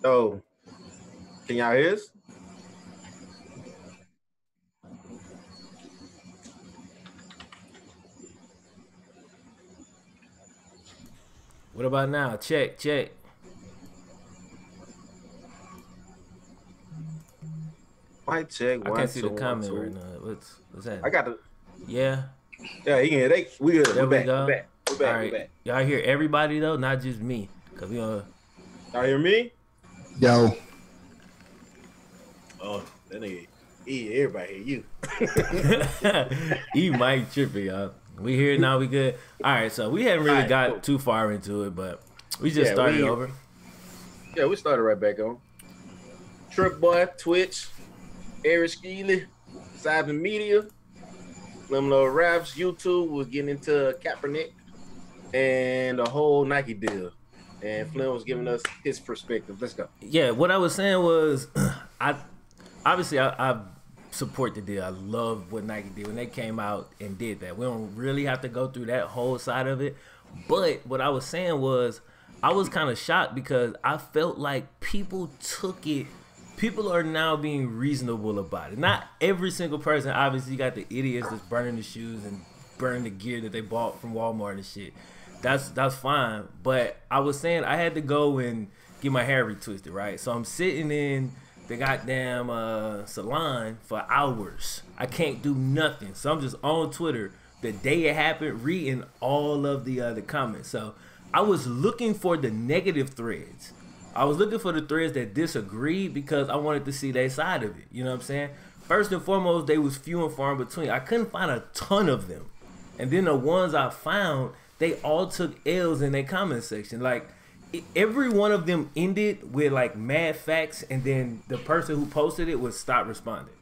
So, can y'all hear us? What about now? Check. Mic check. I can't see the 1 2 1 comment 2. right now. What's that? I got the. Yeah. Yeah, you can hear. We good. There We're we back. go. We're back. We're back. All right. We're back. Y'all hear everybody though, not just me, cause we on. Y'all hear me? Yo. Oh, that nigga. Everybody hear you. E mic tripping, y'all. We here now. We good. All right. So we haven't really got cool. too far into it, but we just Yeah, started over. Yeah, we started right back on. Trip Boy, Twitch, Eric Skeely, Cyber Media, Limlo Raps, YouTube was getting into Kaepernick and the whole Nike deal. And Flynn was giving us his perspective. Let's go. Yeah, what I was saying was, I support the deal. I love what Nike did when they came out and did that. We don't really have to go through that whole side of it. But what I was saying was, I was kind of shocked because I felt like people took it. People are now being reasonable about it. Not every single person. Obviously, you got the idiots that's burning the shoes and burning the gear that they bought from Walmart and shit. That's fine. But I was saying I had to go and get my hair retwisted, right? So I'm sitting in the goddamn salon for hours. I can't do nothing. So I'm just on Twitter the day it happened, reading all of the comments. So I was looking for the negative threads. I was looking for the threads that disagreed because I wanted to see their side of it. You know what I'm saying? First and foremost, they was few and far in between. I couldn't find a ton of them. And then the ones I found, they all took L's in their comment section. Like, every one of them ended with like mad facts, and then the person who posted it would stop responding.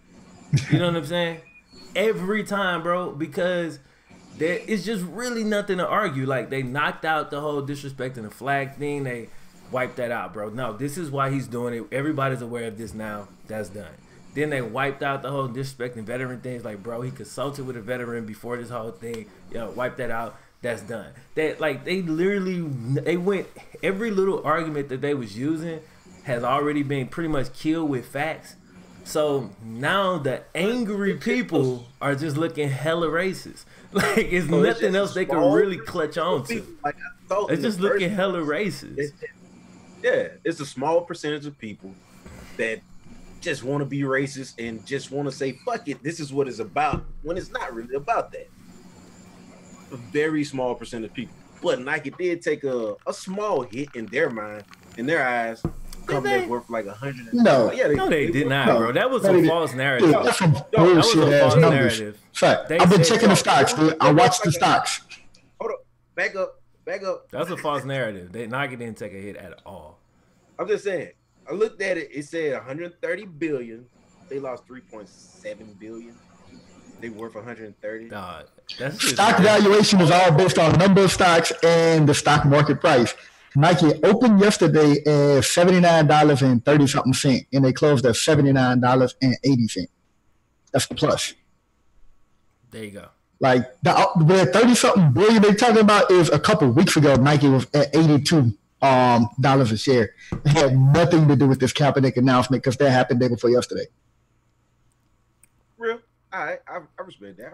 You know what I'm saying? Every time, bro, because there is just really nothing to argue. Like, they knocked out the whole disrespecting the flag thing. They wiped that out, bro. No, this is why he's doing it. Everybody's aware of this now. That's done. Then they wiped out the whole disrespecting veteran things. Like, bro, he consulted with a veteran before this whole thing. Wipe that out. That's done. That, like, they went, every little argument that they was using has already been pretty much killed with facts. So now the angry people are just looking hella racist. Like, it's nothing else they can really clutch on to. Like, it's just looking hella racist. It's a small percentage of people that just want to be racist and just want to say, fuck it, this is what it's about, when it's not really about that. A very small percent of people. But Nike did take a small hit in their mind, in their eyes. Company worth like 100. No, they did not, bro. That was some false narrative. That's some bullshit ass numbers. Fact. I've been checking the stocks, dude. I watched the stocks. Hold up, back up. That's a false narrative. Nike didn't take a hit at all. I'm just saying. I looked at it. It said 130 billion. They lost 3.7 billion. They worth 130. Stock valuation is all based on number of stocks and the stock market price. Nike opened yesterday at $79.30 and they closed at $79.80. That's the plus. There you go. Like the 30-something billion they're talking about is a couple of weeks ago. Nike was at $82 a share. It had nothing to do with this Kaepernick announcement because that happened day before yesterday. Real. All right, I respect that.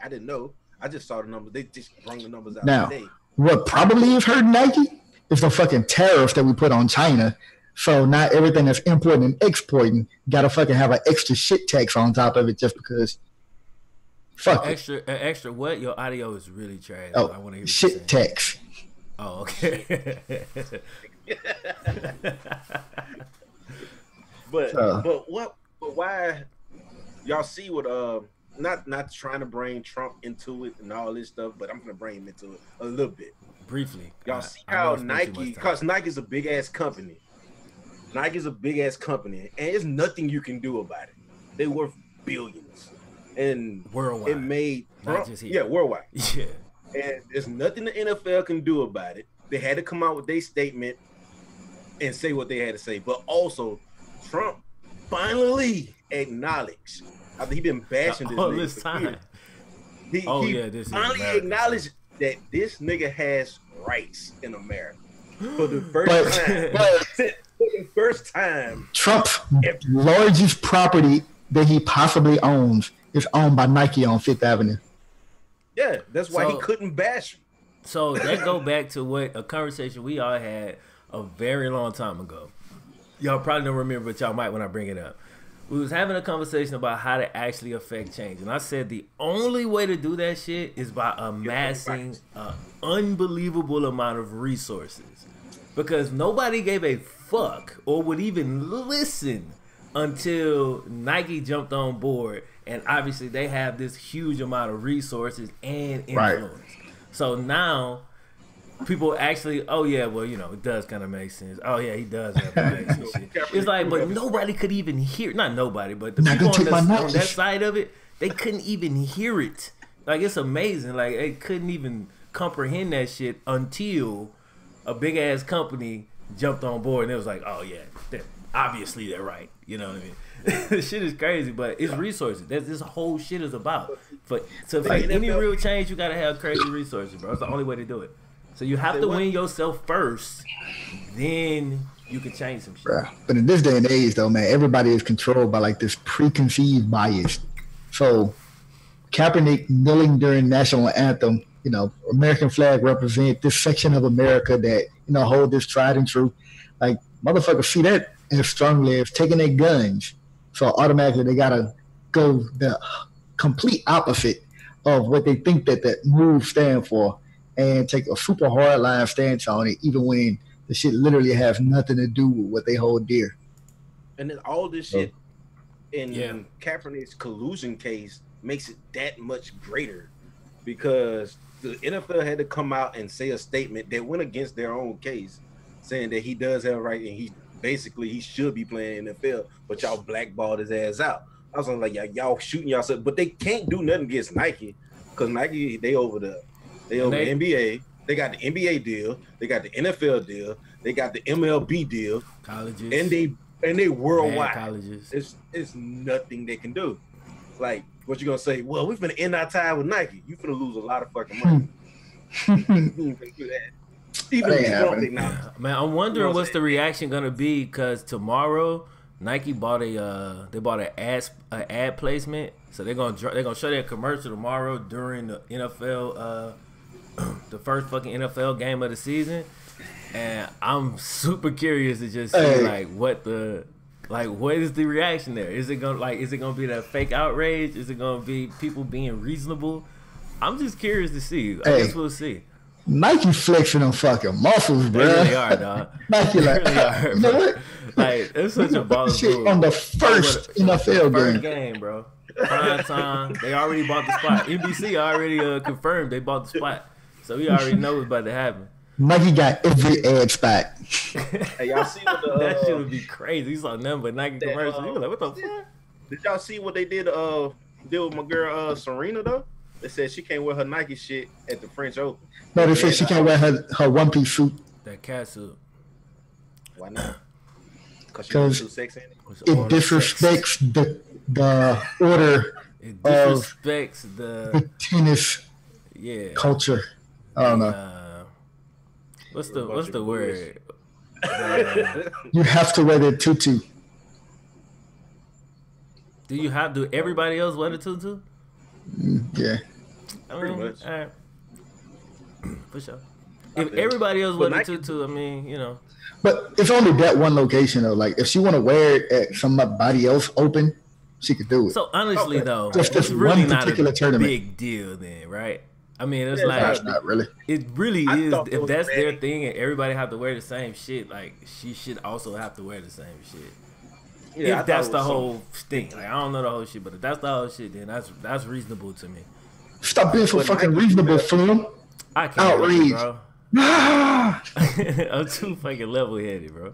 I didn't know. I just saw the numbers. They just brought the numbers out now, today. What probably is hurting Nike is the fucking tariffs that we put on China. So not everything that's importing and exporting got to fucking have an extra shit tax on top of it just because. Fuck extra what? Your audio is really trash. Oh, I want to hear shit tax. Oh, okay. But why y'all see what not trying to bring Trump into it and all this stuff, but I'm gonna bring him into it a little bit. Briefly. Y'all see how Nike, because Nike's a big ass company. Nike's a big ass company, and there's nothing you can do about it. They worth billions. And worldwide. It made Trump, not just here. Yeah, worldwide. Yeah. And there's nothing the NFL can do about it. They had to come out with their statement and say what they had to say. But also, Trump finally acknowledged, after he been bashing this nigga this time. He finally acknowledged that this nigga has rights in America. for the first time. Trump's largest property that he possibly owns is owned by Nike on Fifth Avenue. Yeah, that's why he couldn't bash him. So that go back to what a conversation we all had a very long time ago. Y'all probably don't remember, but y'all might when I bring it up. We was having a conversation about how to actually affect change. And I said the only way to do that shit is by amassing an unbelievable amount of resources. Because nobody gave a fuck or would even listen until Nike jumped on board. And obviously they have this huge amount of resources and influence. Right. So now people actually, oh yeah, well, you know, it does kind of make sense. Oh yeah, he does have legs and shit. It's like, but nobody could even hear, not nobody, but the people on that side of it, they couldn't even hear it. Like, it's amazing. Like, they couldn't even comprehend that shit until a big ass company jumped on board and it was like, oh yeah, obviously they're right. You know what I mean? This shit is crazy, but it's resources. That's this whole shit is about. For any real change, you gotta have crazy resources, bro. It's the only way to do it. So you have to win yourself first, then you can change some shit. Bruh. But in this day and age, though, man, everybody is controlled by like this preconceived bias. So Kaepernick kneeling during national anthem, you know, American flag represent this section of America that, you know, hold this tried and true. Like, motherfuckers see that as strongly as taking their guns. So automatically they gotta go the complete opposite of what they think that move stand for, and take a super hard line stance on it, even when the shit literally has nothing to do with what they hold dear. And then all this shit in Kaepernick's collusion case makes it that much greater, because the NFL had to come out and say a statement that went against their own case, saying that he does have a right and he should be playing NFL, but y'all blackballed his ass out. I was like, y'all shooting yourself, but they can't do nothing against Nike, because Nike, they over the NBA. They got the NBA deal, they got the NFL deal, they got the MLB deal, colleges, and they worldwide. Colleges. It's nothing they can do. Like, what you gonna say? Well, we finna end our time with Nike. You finna lose a lot of fucking money. You ain't finna do that. Man, I'm wondering what's the reaction gonna be, because tomorrow Nike bought an ad placement, so they're gonna show that commercial tomorrow during the NFL the first fucking NFL game of the season, and I'm super curious to just see what is the reaction there? Is it gonna be that fake outrage? Is it gonna be people being reasonable? I'm just curious to see. I guess we'll see. Nike flexing on fucking muscles, bro. They really are, dog. Nike like, really are, you know what? Like, it's such a baller shit on the first NFL game, bro. Prime time. They already bought the spot. NBC already confirmed they bought the spot, so we already know what's about to happen. Nike got every ad spot. Hey, y'all see what that shit would be crazy. You saw nothing but Nike commercials. You were like, what the fuck? Did y'all see what they did with my girl Serena though? They said she can't wear her Nike shit at the French Open. No, they said she can't wear her one-piece suit. That cat suit. Why not? Because she too sexy in it? It disrespects the order. It disrespects the tennis culture. I don't know. What's the word? You have to wear the tutu. Do everybody else wear the tutu? Yeah. Pretty much. All right. For sure. If everybody else wear the tutu, I mean, you know. But it's only that one location though. Like, if she want to wear it at somebody else open, she could do it. So honestly though, it's really not a tournament. big deal then, right? I mean, it's like, not really. It really is. If that's their thing and everybody have to wear the same shit, like, she should also have to wear the same shit. Yeah, if that's the whole thing. Like, I don't know the whole shit, but if that's the whole shit, then that's reasonable to me. Stop being so fucking reasonable, Flum. I can't, bro. I'm too fucking level-headed, bro.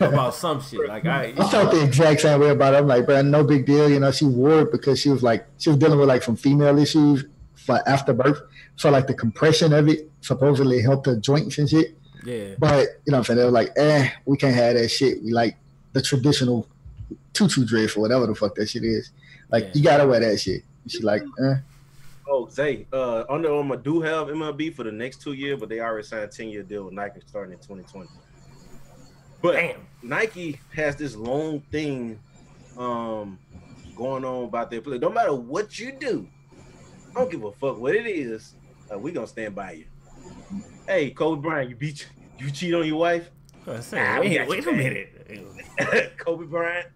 About some shit. Like, I felt the exact same way about it. I'm like, bro, no big deal. You know, she wore it because she was dealing with like some female issues for after birth. So like the compression of it supposedly helped her joints and shit. Yeah. But you know what I'm saying? They were like, we can't have that shit. We like the traditional tutu dress or whatever the fuck that shit is. Like, you gotta wear that shit. And she like, Oh, Zay, Under Armour do have MLB for the next 2 years, but they already signed a 10-year deal with Nike starting in 2020. But Damn. Nike has this long thing going on about their play. No matter what you do, I don't give a fuck what it is. We gonna stand by you. Hey, Kobe Bryant, you cheat on your wife? Wait a minute. Kobe Bryant,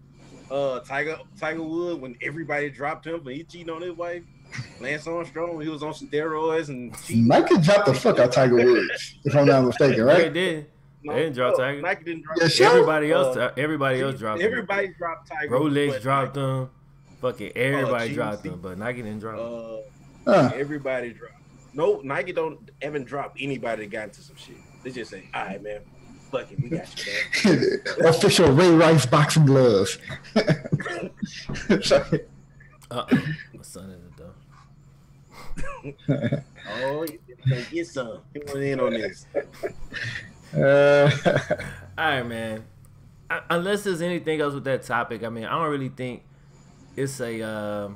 Tiger Woods, when everybody dropped him, but he cheating on his wife. Lance Armstrong, when he was on steroids and cheating. Nike dropped the fuck out Tiger Woods, if I'm not mistaken, right? They did. They didn't drop Tiger. Nike didn't drop. Yeah, sure. Everybody else dropped him. Everybody dropped Tiger. Rolex dropped them. Fucking everybody dropped them, but Nike didn't drop them. Everybody dropped. No, Nike don't even drop anybody that got into some shit. They just say, "All right, man, fuck it, we got you, man." Official Ray Rice boxing gloves. My son is a dumb. Oh, you gonna get some. He went in on this. All right, man. Unless there's anything else with that topic, I mean, I don't really think it's a.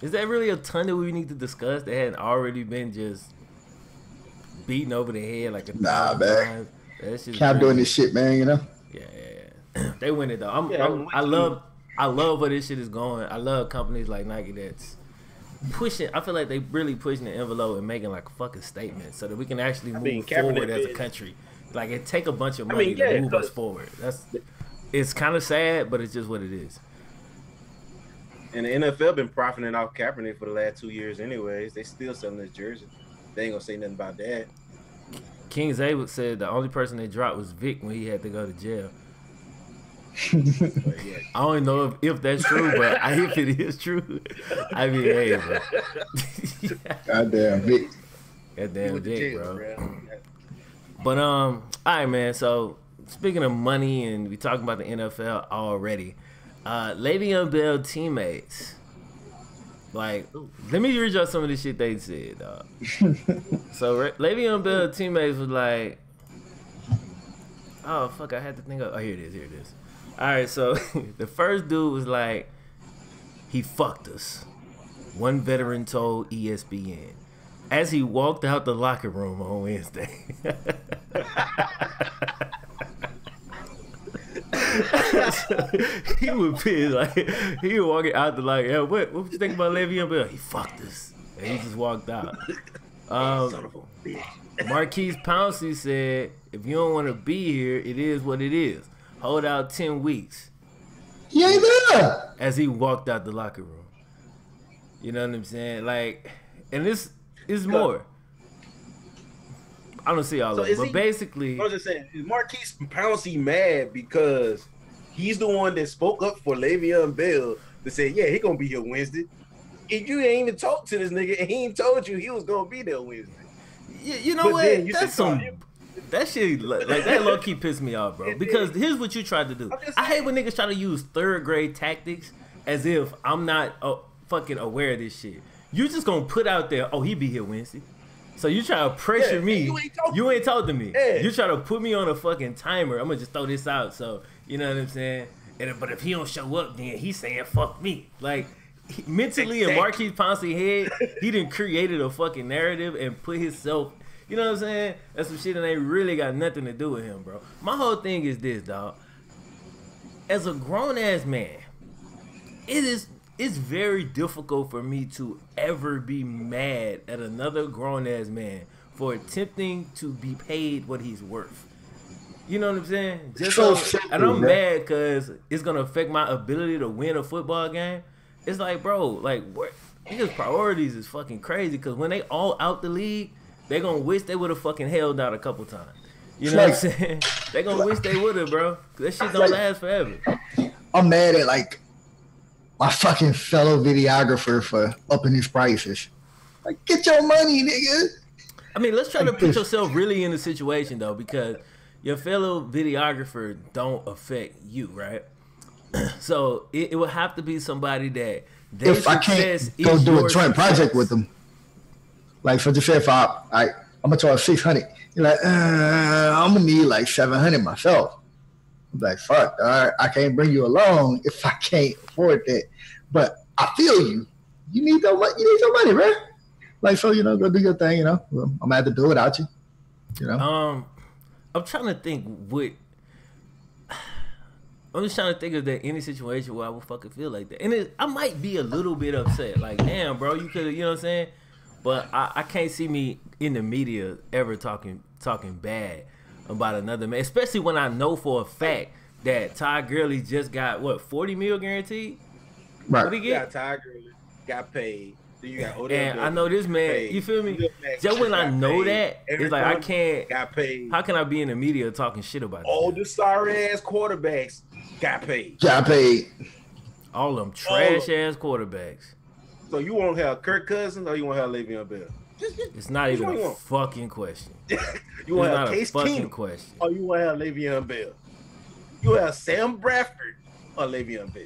Is there really a ton that we need to discuss that hadn't already been just beaten over the head like a Nah, man. That's just Cap doing this shit, man. You know. Yeah. They win it though. I love where this shit is going. I love companies like Nike that's pushing. I feel like they really pushing the envelope and making like a fucking statement so that we can actually move forward as a country. Like it take a bunch of money to move us forward. It's kind of sad, but it's just what it is. And the NFL been profiting off Kaepernick for the last 2 years anyways. They still selling his jersey. They ain't gonna say nothing about that. King Zabek said the only person they dropped was Vic when he had to go to jail. I don't know if that's true, but if it is true, I mean, hey, bro. Goddamn Vic. Goddamn Vic, bro. But all right, man. So speaking of money, and we talking about the NFL already. Le'Veon Bell teammates, like, let me read y'all some of the shit they said, dog. So Le'Veon Bell teammates was like, oh fuck, I had to think of. Oh, here it is. All right, so the first dude was like, he fucked us. One veteran told ESPN as he walked out the locker room on Wednesday. So, he was pissed. Like he was walking out the like, yeah, what you think about Le'Veon Bell? He fucked us, and he just walked out. Son of a bitch. Marquise Pouncey said, "If you don't want to be here, it is what it is. Hold out 10 weeks." He ain't there. As he walked out the locker room, you know what I'm saying? Like, and this is more. I don't see all of it, but basically, I was just saying, is Marquise Pouncey mad because he's the one that spoke up for Le'Veon Bell to say, yeah, he gonna be here Wednesday. And you ain't even talked to this nigga, and he ain't told you he was gonna be there Wednesday. You know what? That's some. That shit, like that low key pissed me off, bro. Because here's what you tried to do. I hate when niggas try to use third grade tactics as if I'm not fucking aware of this shit. You just gonna put out there, oh, he be here Wednesday. So you try to pressure me. You ain't told to me. Yeah. You try to put me on a fucking timer. I'm gonna just throw this out. So you know what I'm saying? But if he don't show up, then he's saying fuck me. Like mentally in Marquise Pouncey's head, he done created a fucking narrative and put himself. You know what I'm saying? That's some shit that ain't really got nothing to do with him, bro. My whole thing is this, dog. As a grown ass man, it's very difficult for me to ever be mad at another grown ass man for attempting to be paid what he's worth. You know what I'm saying? And I'm mad because it's gonna affect my ability to win a football game. It's like, bro, like his priorities is fucking crazy. Because when they all out the league, they gonna wish they would have fucking held out a couple times. You know what I'm saying? They gonna wish they would have, bro. That shit don't last forever. I'm mad at like my fucking fellow videographer for upping his prices. Like, get your money, nigga. I mean, let's try to put yourself really in the situation though, because your fellow videographer don't affect you, right? So it would have to be somebody that if I can't go do a joint project with them. Like, for just say if I'm gonna charge 600, you're like, I'm gonna need like 700 myself. I'm like, fuck, I can't bring you along if I can't afford that. But I feel you. You need your money, bro. Like, so, go do your thing, Well, I'm gonna have to do it without you. I'm trying to think I'm just trying to think of that any situation where I would fucking feel like that. And I might be a little bit upset. Like, damn, bro, you could have, you know what I'm saying? But I can't see me in the media ever talking bad about another man. Especially when I know for a fact that Ty Gurley just got, what, $40 million guaranteed? Right. What he You get? got Ty Gurley, got paid. Then you got Odell And I Beckham, know this man, paid. you feel me? Khalil Mack Just when I got know paid. that, Aaron it's like I Donald can't, got paid. how can I be in the media talking shit about All this? the sorry ass quarterbacks got paid. Got paid. All them trash ass quarterbacks. So you won't have Kirk Cousins or you won't have Le'Veon Bell? It's not Which even one you a want? fucking question. You It's won't have not a Case fucking Keenum question. or you won't have Le'Veon Bell. You have Sam Bradford or Le'Veon Bell.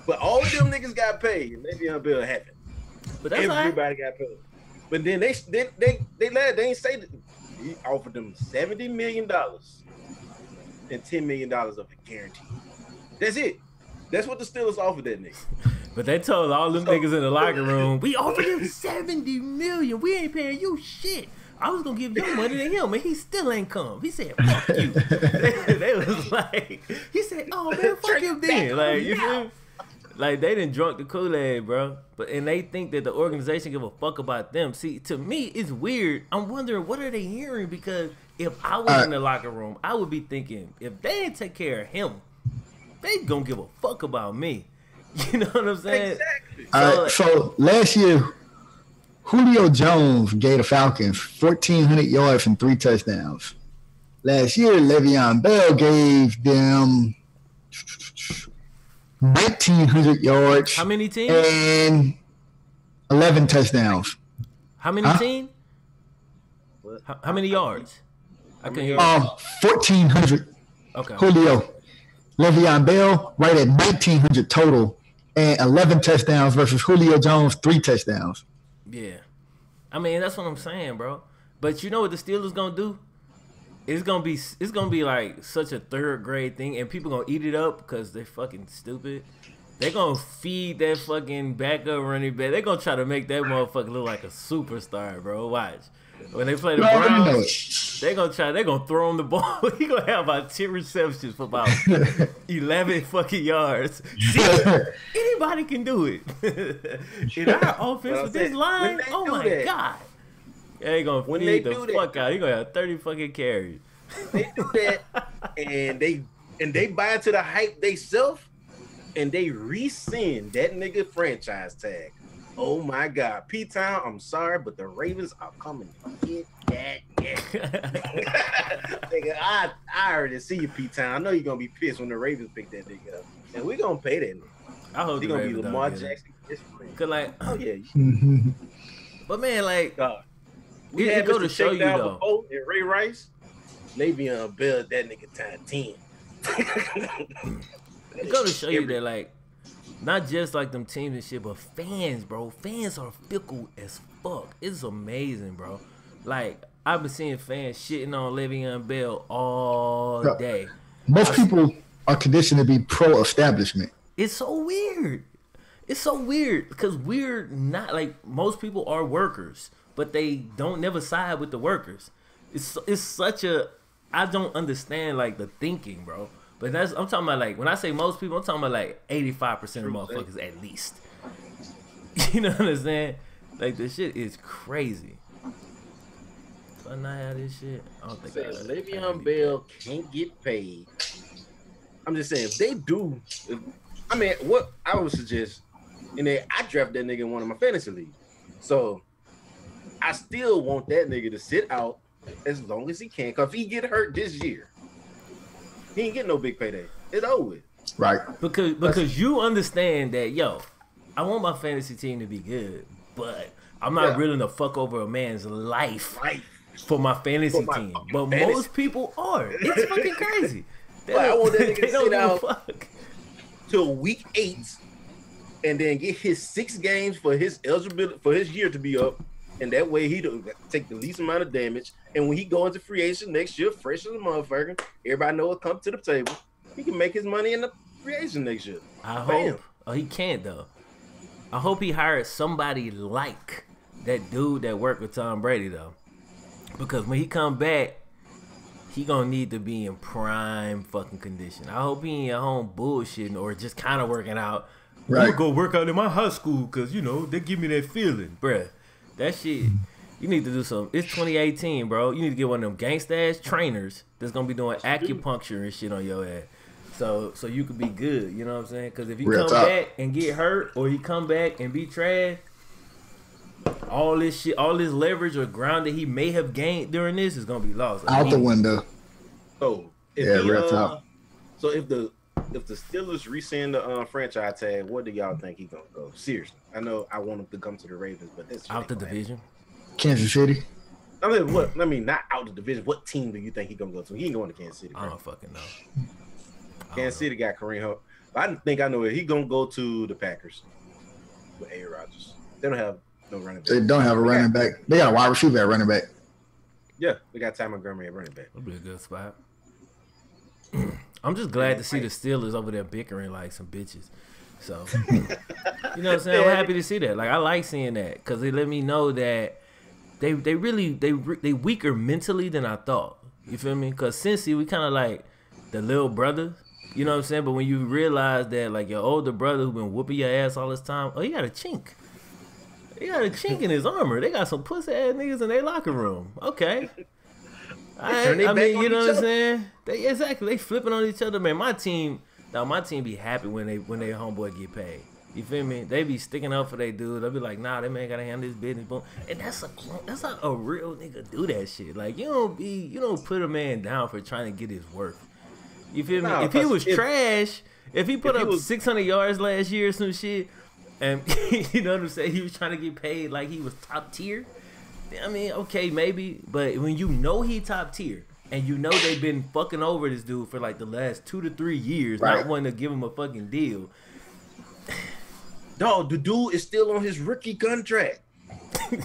But all of them niggas got paid. And Le'Veon Bell haven't. But that's all right. Everybody got paid. But then they ain't say that he offered them $70 million and $10 million of a guarantee. That's it. That's what the Steelers offered that nigga. But they told all them niggas in the locker room, we offered him $70 million. We ain't paying you shit. I was gonna give your money to him, and he still ain't come. He said, "Fuck you." They was like, he said, "Oh man, fuck him then." Like, you feel me? Like, they done drunk the Kool-Aid, bro. And they think that the organization give a fuck about them. See, to me, it's weird. I'm wondering, what are they hearing? Because if I was in the locker room, I would be thinking, if they didn't take care of him, they gonna give a fuck about me. You know what I'm saying? Exactly. All right, so last year, Julio Jones gave the Falcons 1,400 yards and 3 touchdowns. Last year, Le'Veon Bell gave them 1,900 yards. How many teams? And 11 touchdowns. How many teams? How many yards? I can hear. 1,400. Okay. Julio. Le'Veon Bell right at 1,900 total and 11 touchdowns versus Julio Jones 3 touchdowns. Yeah. I mean, that's what I'm saying, bro. But you know what the Steelers gonna do? It's gonna be like such a third grade thing, and people gonna eat it up because they're fucking stupid. They're gonna feed that fucking backup running back. They're gonna try to make that motherfucker look like a superstar, bro. Watch. When they play the Browns, they're gonna throw him the ball. He gonna have about 10 receptions for about 11 fucking yards. See, anybody can do it. In our offense with this line, oh my god. They gonna feed the fuck out. He gonna have 30 fucking carries. They do that, and they buy into the hype they self, and they rescind that nigga franchise tag. Oh my God, P-Town, I'm sorry, but the Ravens are coming to get that. Nigga, I already see you, P-Town. I know you're gonna be pissed when the Ravens pick that nigga up, and we're gonna pay that nigga. I hope He's the gonna be Ravens Lamar don't get it. Jackson. His friend. Cause like, Oh yeah. but man, like, We it had go Mr. to show you Takedown though. before, and Ray Rice, Le'Veon Bell, that nigga times 10. It go to show you that, like, not just like them teams and shit, but fans, bro. Fans are fickle as fuck. It's amazing, bro. Like, I've been seeing fans shitting on Le'Veon Bell all day. Most people are conditioned to be pro-establishment. It's so weird. It's so weird because we're not, like, most people are workers, but they don't never side with the workers. It's such a, I don't understand, like, the thinking, bro. But I'm talking about, like, when I say most people, I'm talking about like 85% of motherfuckers at least. You know what I'm saying? Like, this shit is crazy. Do I not have this shit? I don't think I If Le'Veon Bell can't get paid, I'm just saying, if they do, I mean, what I would suggest, and then I draft that nigga in one of my fantasy leagues. So I still want that nigga to sit out as long as he can. Because if he get hurt this year, he ain't getting no big payday. It's over with. Right. Because you understand that, yo, I want my fantasy team to be good, but I'm not willing to fuck over a man's life for my fantasy team. But most people are. It's fucking crazy. I want that nigga to sit out fuck. till week 8 and then get his 6 games for his eligibility for his year to be up. And that way he don't take the least amount of damage. And when he go into free agent next year, fresh as a motherfucker, everybody know what come to the table. He can make his money in the free agent next year. I hope. Oh, he can't though. I hope he hired somebody like that dude that worked with Tom Brady though, because when he come back, he gonna need to be in prime fucking condition. I hope he ain't at home bullshitting or just kind of working out. Right. I'm gonna go work out in my high school because they give me that feeling, bruh. That shit. You need to do something. It's 2018, bro. You need to get one of them gangsta ass trainers that's gonna be doing acupuncture and shit on your ass. So you could be good. You know what I'm saying? Because if he come back and get hurt, or he come back and be trash, all this shit, all this leverage or ground that he may have gained during this is gonna be lost. Out the window. So if so if the Steelers rescind the franchise tag, what do y'all think he's gonna go? Seriously, I know I want him to come to the Ravens, but that's out the division. Kansas City. I mean, what? I mean, not out the division. What team do you think he's gonna go to? He ain't going to Kansas City. Bro. I don't fucking know. Kansas City got Kareem Hunt. I think I know it. He gonna go to the Packers with A. Rodgers. They don't have no running back. They don't have a running back. They got a wide receiver at running back. Yeah, they got Ty Montgomery at running back. That'll be a good spot. I'm just glad to see the Steelers over there bickering like some bitches. So, you know what I'm saying? I'm happy to see that. Like, I like seeing that because they let me know that they weaker mentally than I thought. You feel me? Because Cincy, we kind of like the little brother. You know what I'm saying? But when you realize that, like, your older brother who been whooping your ass all this time, he got a chink. He got a chink in his armor. They got some pussy ass niggas in their locker room. Okay. I mean, you know what I'm saying? They flipping on each other, man. My team be happy when they homeboy get paid. You feel me? They be sticking up for they dude. They'll be like, nah, that man gotta handle his business. Boom. And that's how a real nigga do that shit. Like, you don't put a man down for trying to get his worth. You feel me? If he was trash, if he put up 600 yards last year or some shit, and you know what I'm saying, he was trying to get paid like he was top tier. I mean, okay, maybe, but when you know he top tier and you know they've been fucking over this dude for like the last 2 to 3 years, right, not wanting to give him a fucking deal. Dog, the dude is still on his rookie contract. The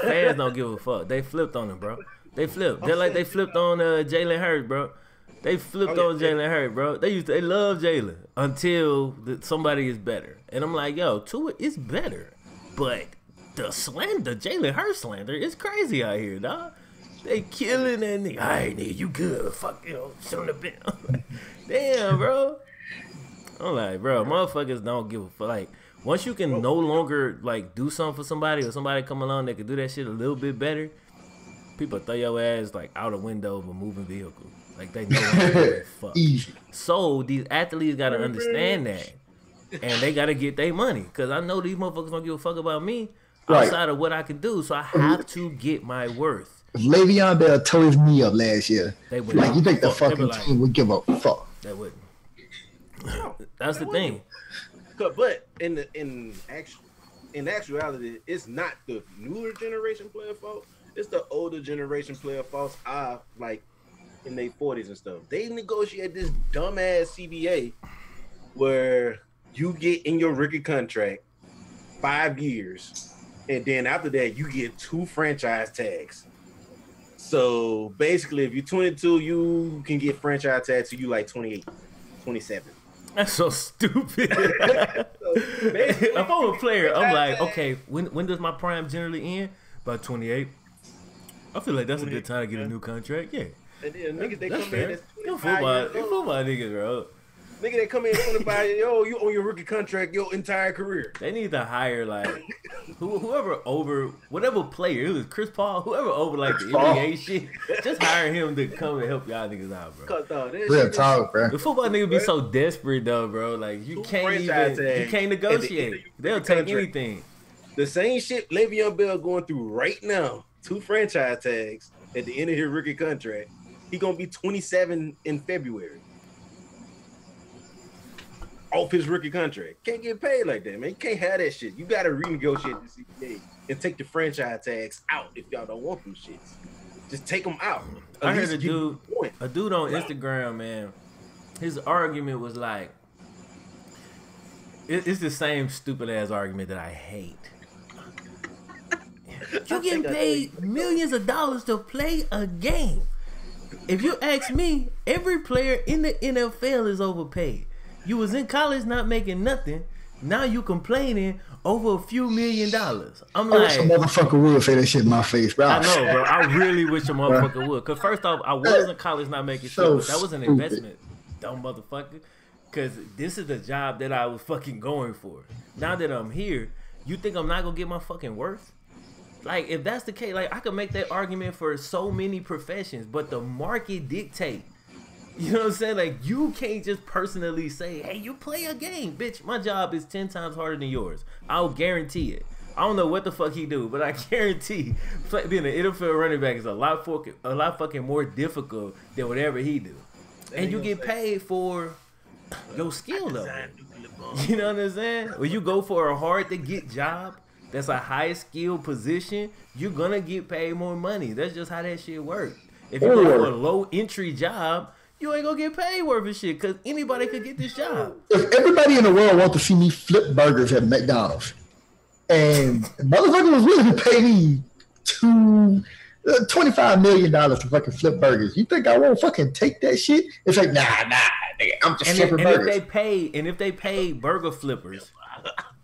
fans don't give a fuck. They flipped on him, bro. They flipped. They're like they flipped on Jalen Hurts, bro. They flipped on Jalen Hurts, bro. They love Jalen until somebody is better. And I'm like, yo, Tua is better. But the Jalen Hurts slander is crazy out here, dog. They killing that nigga. I need you good. Fuck, shouldn't have been. Damn, bro. I'm like, bro, motherfuckers don't give a fuck. Like, once you can no longer, like, do something for somebody or somebody come along that can do that shit a little bit better, people throw your ass, like, out a window of a moving vehicle. Like, they know fuck. Easy. So, these athletes got to understand that. And they got to get their money. Because I know these motherfuckers don't give a fuck about me outside of what I can do. So, I have to get my worth. If Le'Veon Bell tore his knee up last year, they would you think the fucking team would give a fuck? They wouldn't. That's the thing. But in actuality, it's not the newer generation player fault. It's the older generation player fault. Like in their 40s and stuff. They negotiate this dumbass CBA where you get in your rookie contract 5 years, and then after that you get 2 franchise tags. So basically, if you're 22, you can get franchise tags to you like 28, 27. That's so stupid. If I'm a player, I'm like, okay, when does my prime generally end? About 28. I feel like that's a good time to get a new contract. Yeah. And then niggas, they come fair. in. You're football niggas, bro. Nigga, they come in 25. Yo, you on your rookie contract your entire career. They need to hire like whoever over whatever player. It was Chris Paul, whoever over like the NBA shit. Just hire him to come and help y'all niggas out, bro. Real talk, bro. The football niggas be so desperate though, bro. Like you can't negotiate. They'll take anything. The same shit Le'Veon Bell going through right now. 2 franchise tags at the end of his rookie contract. He gonna be 27 in February. Off his rookie contract. Can't get paid like that, man. You can't have that shit. You gotta renegotiate the CBA and take the franchise tags out if y'all don't want them shits. Just take them out. I heard a dude on Instagram, man. His argument was like, it's the same stupid ass argument that I hate. You getting paid millions of dollars to play a game. If you ask me, every player in the NFL is overpaid. You was in college not making nothing. Now you complaining over a few $1 million. I'm I wish a like, motherfucker would say that shit in my face, bro. I know, bro. I really wish a motherfucker would. Cause first off, I was in college not making shit. So But that was an stupid. investment, dumb motherfucker. Cause this is the job that I was fucking going for. Now that I'm here, you think I'm not gonna get my fucking worth? Like, if that's the case, like, I could make that argument for so many professions, but the market dictate. You know what I'm saying? Like, you can't just personally say, hey, you play a game, bitch. My job is 10 times harder than yours. I'll guarantee it. I don't know what the fuck he do, but I guarantee being an NFL running back is a lot fucking more difficult than whatever he do. And you get paid for your skill level. You know what I'm saying? When you go for a hard to get job, that's a high skill position, you're gonna get paid more money. That's just how that shit works. If you go for a low entry job, you ain't gonna get paid worth of shit because anybody could get this job. If everybody in the world wants to see me flip burgers at McDonald's, and motherfucker was willing to pay me $25 million to fucking flip burgers, you think I won't fucking take that shit? It's like, nah, nigga, I'm just flipping burgers. If they pay burger flippers,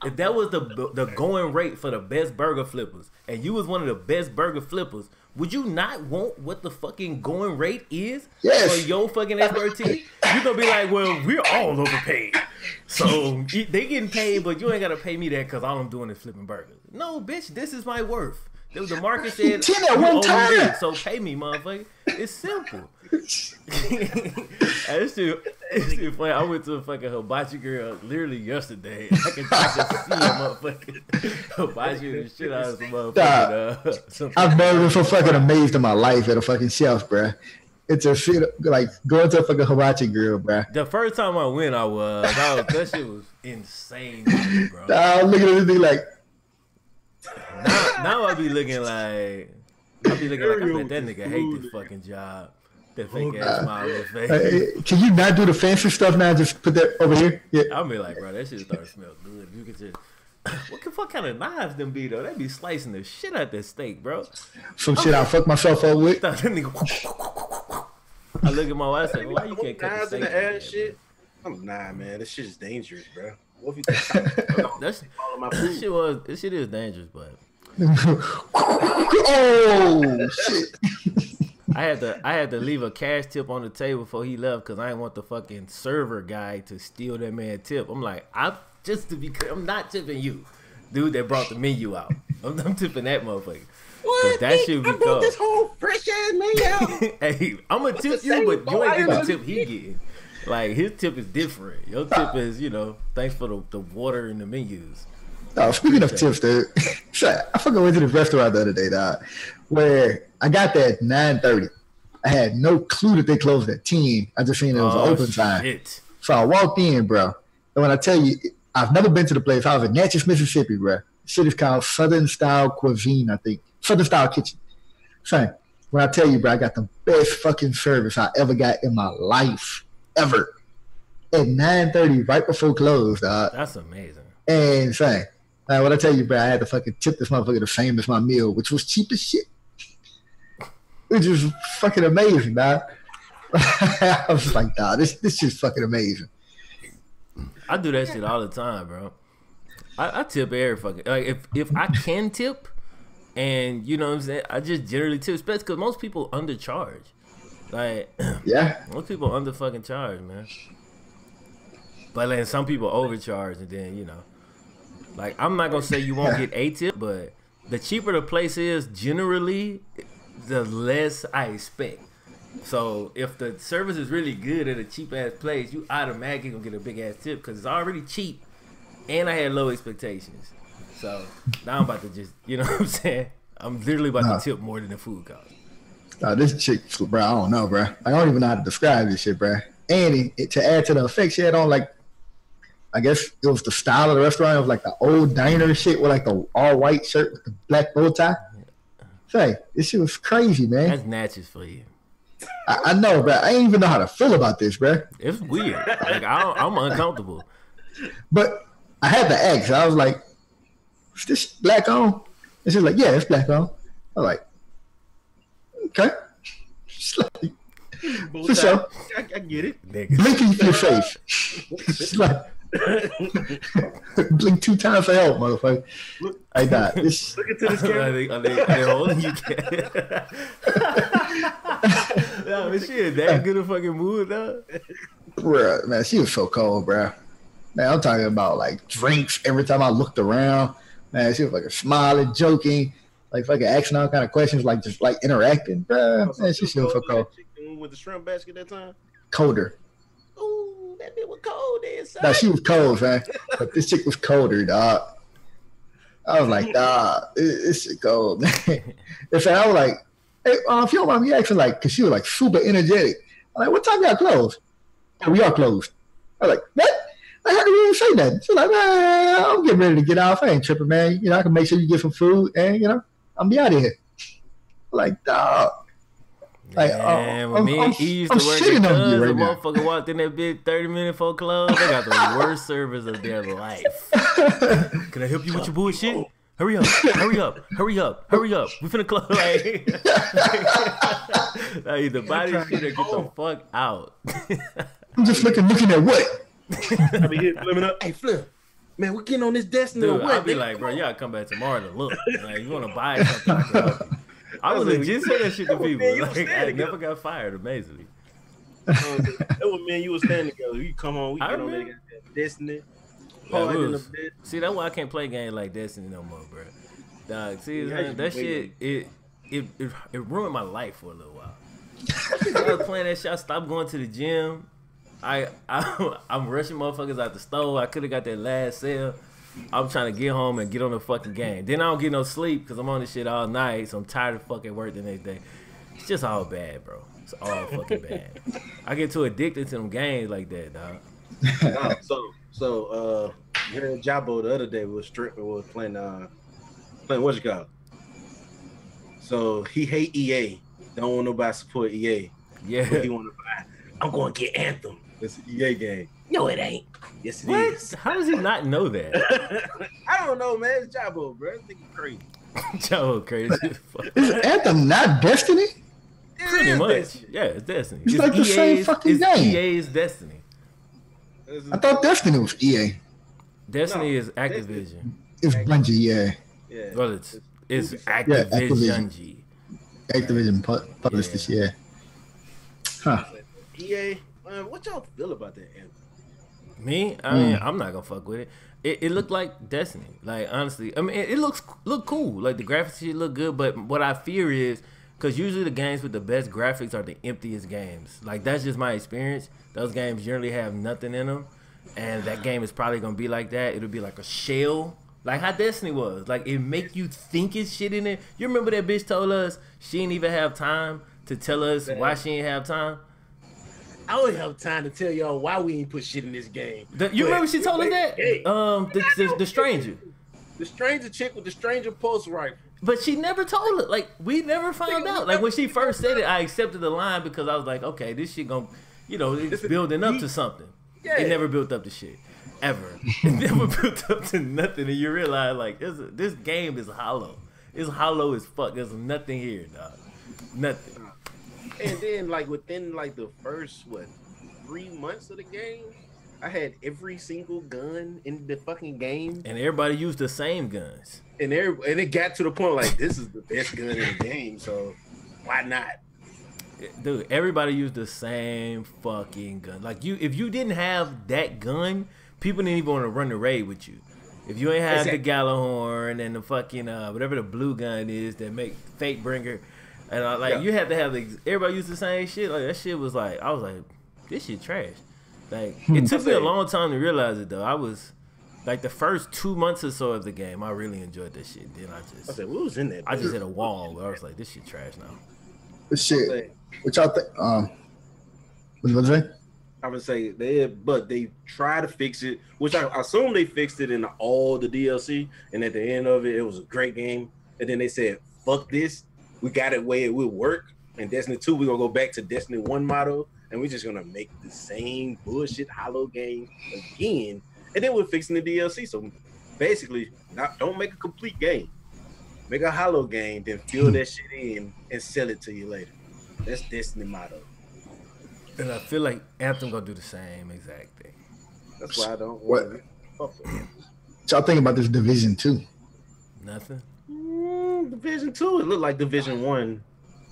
if that was the going rate for the best burger flippers, and you was one of the best burger flippers, would you not want what the fucking going rate is for your fucking expertise? You gonna be like, well, we're all overpaid, so they getting paid, but you ain't gotta pay me that because all I'm doing is flipping burgers. No, bitch, this is my worth. The market said, you at one time. This, so pay me, motherfucker. It's simple. It's still funny. I went to a fucking hibachi girl literally yesterday. I can just see a motherfucking hibachi the shit out of some motherfucking. I've never been so fucking amazed in my life at a fucking shelf, bruh. It's a shit like going to a fucking hibachi girl, bruh. The first time I went, that shit was insane, bro. I'm looking at this thing like. Now I be looking like I bet that nigga hate this fucking job. That fake ass smile on his face. Can you not do the fancy stuff now? Just put that over here. Yeah. I'll be like, bro, that shit started to smell good. You could just what the fuck kind of knives them be though? They be slicing the shit out that steak, bro. Some shit I fuck myself up with. I look at my wife and say, why you can't cut the Knives steak? in the ass shit. Nah, man, this shit is dangerous, bro. What if you think This shit is dangerous, but oh shit! I had to leave a cash tip on the table before he left because I didn't want the fucking server guy to steal that man tip. I'm like, I'm not tipping you, dude that brought the menu out. I'm tipping that motherfucker. what? That shit be I brought cold. this whole fresh ass menu out. Hey, I'm gonna tip you, but you ain't getting the tip he getting. Like, his tip is different. Your tip is, thanks for the water and the menus. Oh, speaking of tips, dude, I fucking went to this restaurant the other day, dog, where I got there at 9:30. I had no clue that they closed at 10. I just seen it was an open time. So I walked in, bro. And when I tell you, I've never been to the place. I was in Natchez, Mississippi, bro. Shit is called Southern Style Cuisine, I think. Southern Style Kitchen. So when I tell you, bro, I got the best fucking service I ever got in my life. Ever. At 9:30, right before close, dog. That's amazing. And say, when I tell you, bro, I had to fucking tip this motherfucker the same as my meal, which was cheap as shit. Which was fucking amazing, dog. I was like, dog, this shit's fucking amazing. I do that shit all the time, bro. I tip every fucking like if I can tip, and you know what I'm saying, I just generally tip, especially because most people undercharge. Like, yeah, most people under fucking charge, man. But then some people overcharge, and then like, I'm not gonna say you won't get a tip, but the cheaper the place is, generally, the less I expect. So if the service is really good at a cheap ass place, you automatically gonna get a big ass tip because it's already cheap, and I had low expectations. So now I'm about to just, you know what I'm saying? I'm literally about to tip more than the food cost. This chick, bro, I don't know, bro. I don't even know how to describe this shit, bro. And to add to the effect she had on, like, I guess it was the style of the restaurant. It was like the old diner shit with like the all white shirt with the black bow tie. Say, this shit was crazy, man. That's Natchez for you. I know, bro. I ain't even know how to feel about this, bro. It's weird. Like, I'm uncomfortable. But I had to ask. I was like, is this black on? And she's like, yeah, it's black on. I was like, okay. She's like, For sure. I get it. Blinking your face. It's like blink 2 times for help, motherfucker. I got this. Look into this camera. They holding you. Nah, but she in that good a fucking mood, though. Bruh, man, she was so cold, bruh. Man, I'm talking about like drinks every time I looked around. Man, she was like smiling, joking, like fucking asking all kind of questions, like just like interacting. Bruh, man, she was so cold. With the shrimp basket that time? Colder. Ooh, that bitch was cold inside. No, she was cold, man. But this chick was colder, dog. I was like, dog, this shit cold, man. In fact, I was like, hey, if you don't mind me asking, like, because she was like super energetic. I'm like, what time y'all closed? Oh, we are closed. I was like, what? Like, how can you even say that? She's like, man, I'm getting ready to get off. I ain't tripping, man. You know, I can make sure you get some food and, you know, I'm be out of here. Like, dog. Like, man, when me and E used to work at Cuz, the motherfucker walked in that bitch 30 minutes before close. They got the worst service of their life. Can I help you with your bullshit? Hurry up, hurry up, hurry up, hurry up. We finna close. Like the body shit or get the fuck out. I'm just looking at what? I be here flipping up. Hey, Flip. Man, we're getting on this Destiny. Dude, I'll be like, bro, y'all come back tomorrow to look. Like, you want to buy something? I would legit say that shit to people. Like, I never got fired, amazingly. That was me and you was standing together. You come on, we get on that Destiny. See, that's why I can't play games like Destiny no more, bro. Dog, see, that shit, it ruined my life for a little while. I was playing that shit. I stopped going to the gym. I'm rushing motherfuckers out the store. I could have got that last sale. I'm trying to get home and get on the fucking game. Then I don't get no sleep because I'm on this shit all night. So I'm tired of fucking work the next day. It's just all bad, bro. It's all fucking bad. I get too addicted to them games like that, dog. So here in Jabo the other day we was playing what you call it? So he hate EA. Don't want nobody support EA. Yeah. What he want to buy? I'm going to get Anthem. It's an EA game. No, it ain't. Yes, it is. How does he not know that? I don't know, man. It's Jabo, bro. I think he's crazy. Jabo crazy. Is Anthem not Destiny? Pretty much. Destiny. Yeah, it's Destiny. It's like the same fucking game. EA's Destiny. I thought Destiny was EA. Destiny is Activision. It's Bungie, yeah. Well, it's Activision. Activision published this year. Huh. EA, what y'all feel about that Anthem? Me? I mean, I'm not gonna fuck with it. It looked like Destiny. Like, honestly, I mean, it look cool. Like the graphics shit look good, but what I fear is because usually the games with the best graphics are the emptiest games. Like that's just my experience. Those games generally have nothing in them, and that game is probably gonna be like that. It'll be like a shell. Like how Destiny was. Like it make you think it's shit in it. You remember that bitch told us she didn't even have time to tell us why she didn't have time? I only have time to tell y'all why we ain't put shit in this game. You remember she told us that? Hey, the stranger. The stranger chick with the stranger pulse rifle. But she never told us. Like, we never found out. Like, when she first said it, I accepted the line because I was like, okay, this shit gonna, it's building up to something. Yeah. It never built up to shit. Ever. It never built up to nothing. And you realize, like, this game is hollow. It's hollow as fuck. There's nothing here, dog. Nothing. And then, like, within, like, the first, 3 months of the game, I had every single gun in the fucking game. And everybody used the same guns. And it got to the point, like, this is the best gun in the game, so why not? Dude, everybody used the same fucking gun. Like, if you didn't have that gun, people didn't even want to run the raid with you. If you ain't have the Gallahorn and the fucking, whatever the blue gun is that make Fate Bringer, and you had to have everybody used the same shit. Like that shit was like, I was like, this shit trash. Like it took me a long time to realize it though. I was like the first 2 months or so of the game, I really enjoyed that shit. Then I said, what was in that? I just hit a wall where I was like, this shit trash now. This shit. What y'all think? What was it? I would say they try to fix it, which I assume they fixed it in all the DLC. And at the end of it, it was a great game. And then they said, fuck this. We got it where it will work. And Destiny 2, we're going to go back to Destiny 1 model. And we're just going to make the same bullshit hollow game again. And then we're fixing the DLC. So basically, don't make a complete game. Make a hollow game, then fill that shit in and sell it to you later. That's Destiny motto. And I feel like Anthem gonna do the same exact thing. That's why I don't. What? What y'all think about this Division 2? Nothing. Division 2. It looked like Division 1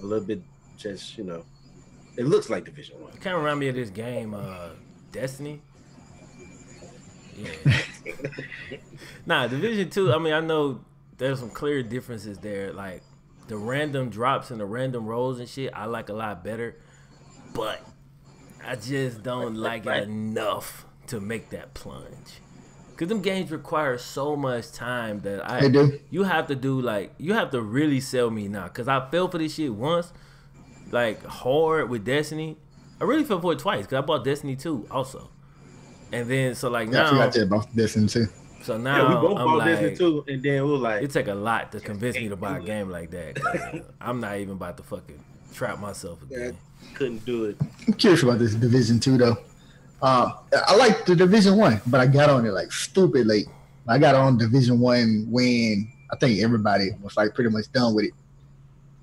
a little bit. Just it looks like Division 1. It kind of remind me of this game, Destiny. Yeah. Nah, Division 2. I mean, I know there's some clear differences there. Like the random drops and the random rolls and shit, I like a lot better. But I just don't like it enough to make that plunge. Cause them games require so much time that They do. you have to really sell me now. Cause I fell for this shit once, like hard with Destiny. I really fell for it twice. Cause I bought Destiny 2 also. And then so like Yeah, I now, forgot that about Destiny 2. so Yeah, now we both I'm bought like, Destiny 2, and then we were like, it take a lot to convince me to buy a game like that. 'Cause I'm not even about to fucking trap myself again. couldn't do it. I'm curious about this Division 2 though. I like the Division 1, but I got on it like stupid late. I got on Division 1 when I think everybody was like pretty much done with it.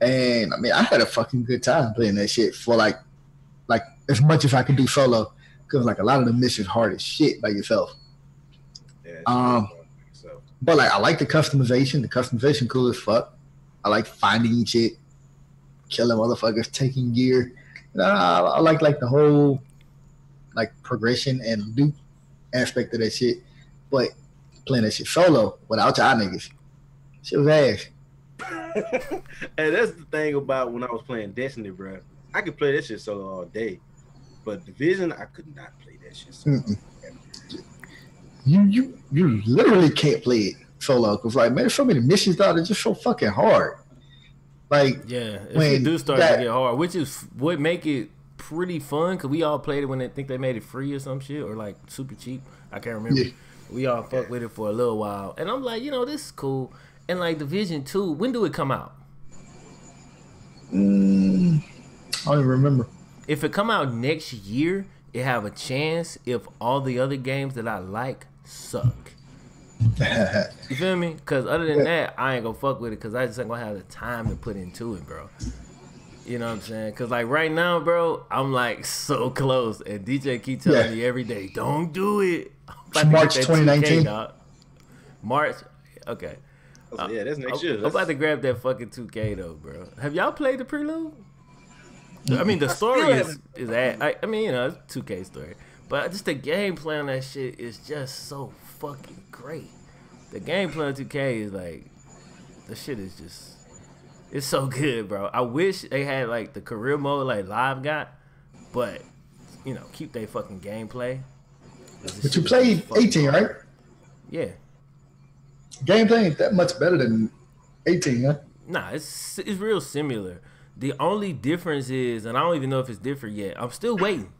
And I mean, I had a fucking good time playing that shit for like as much as I could do solo. Cause like a lot of the missions hard as shit by yourself. Yeah, so But like I like the customization. The customization cool as fuck. I like finding shit, killing motherfuckers, taking gear. I like the whole like progression and loot aspect of that shit. But playing that shit solo without y'all niggas, shit was ass. and that's the thing about when I was playing Destiny, bro. I could play that shit solo all day, but Division, I could not play that shit solo. You literally can't play it solo because like man, there's so many missions out there just so fucking hard. Like Yeah, if when you do start that- to get hard, which is what make it pretty fun, because we all played it when they think they made it free or some shit, or like super cheap. I can't remember. Yeah. We all fucked with it for a little while, and I'm like, this is cool. And like Division 2, when do it come out? I don't even remember. If it come out next year, it have a chance if all the other games that I like suck. You feel me? Because other than that, I ain't gonna fuck with it because I just ain't gonna have the time to put into it, bro. You know what I'm saying? Because like right now, bro, I'm like so close, and DJ keep telling me every day, don't do it. I'm about March to get that 2019. 2K, dog. March, okay. Yeah, that's next year. I'm about to grab that fucking 2K though, bro. Have y'all played the prelude? I mean, the story is I mean, it's 2K story, but just the gameplay on that shit is just so fucking great. The gameplay on 2K is like, the shit is just, it's so good, bro. I wish they had like the career mode like Live got, but keep they fucking gameplay. But you played 18, right? Yeah. Gameplay ain't that much better than 18, huh? Nah, it's real similar. The only difference is, and I don't even know if it's different yet, I'm still waiting.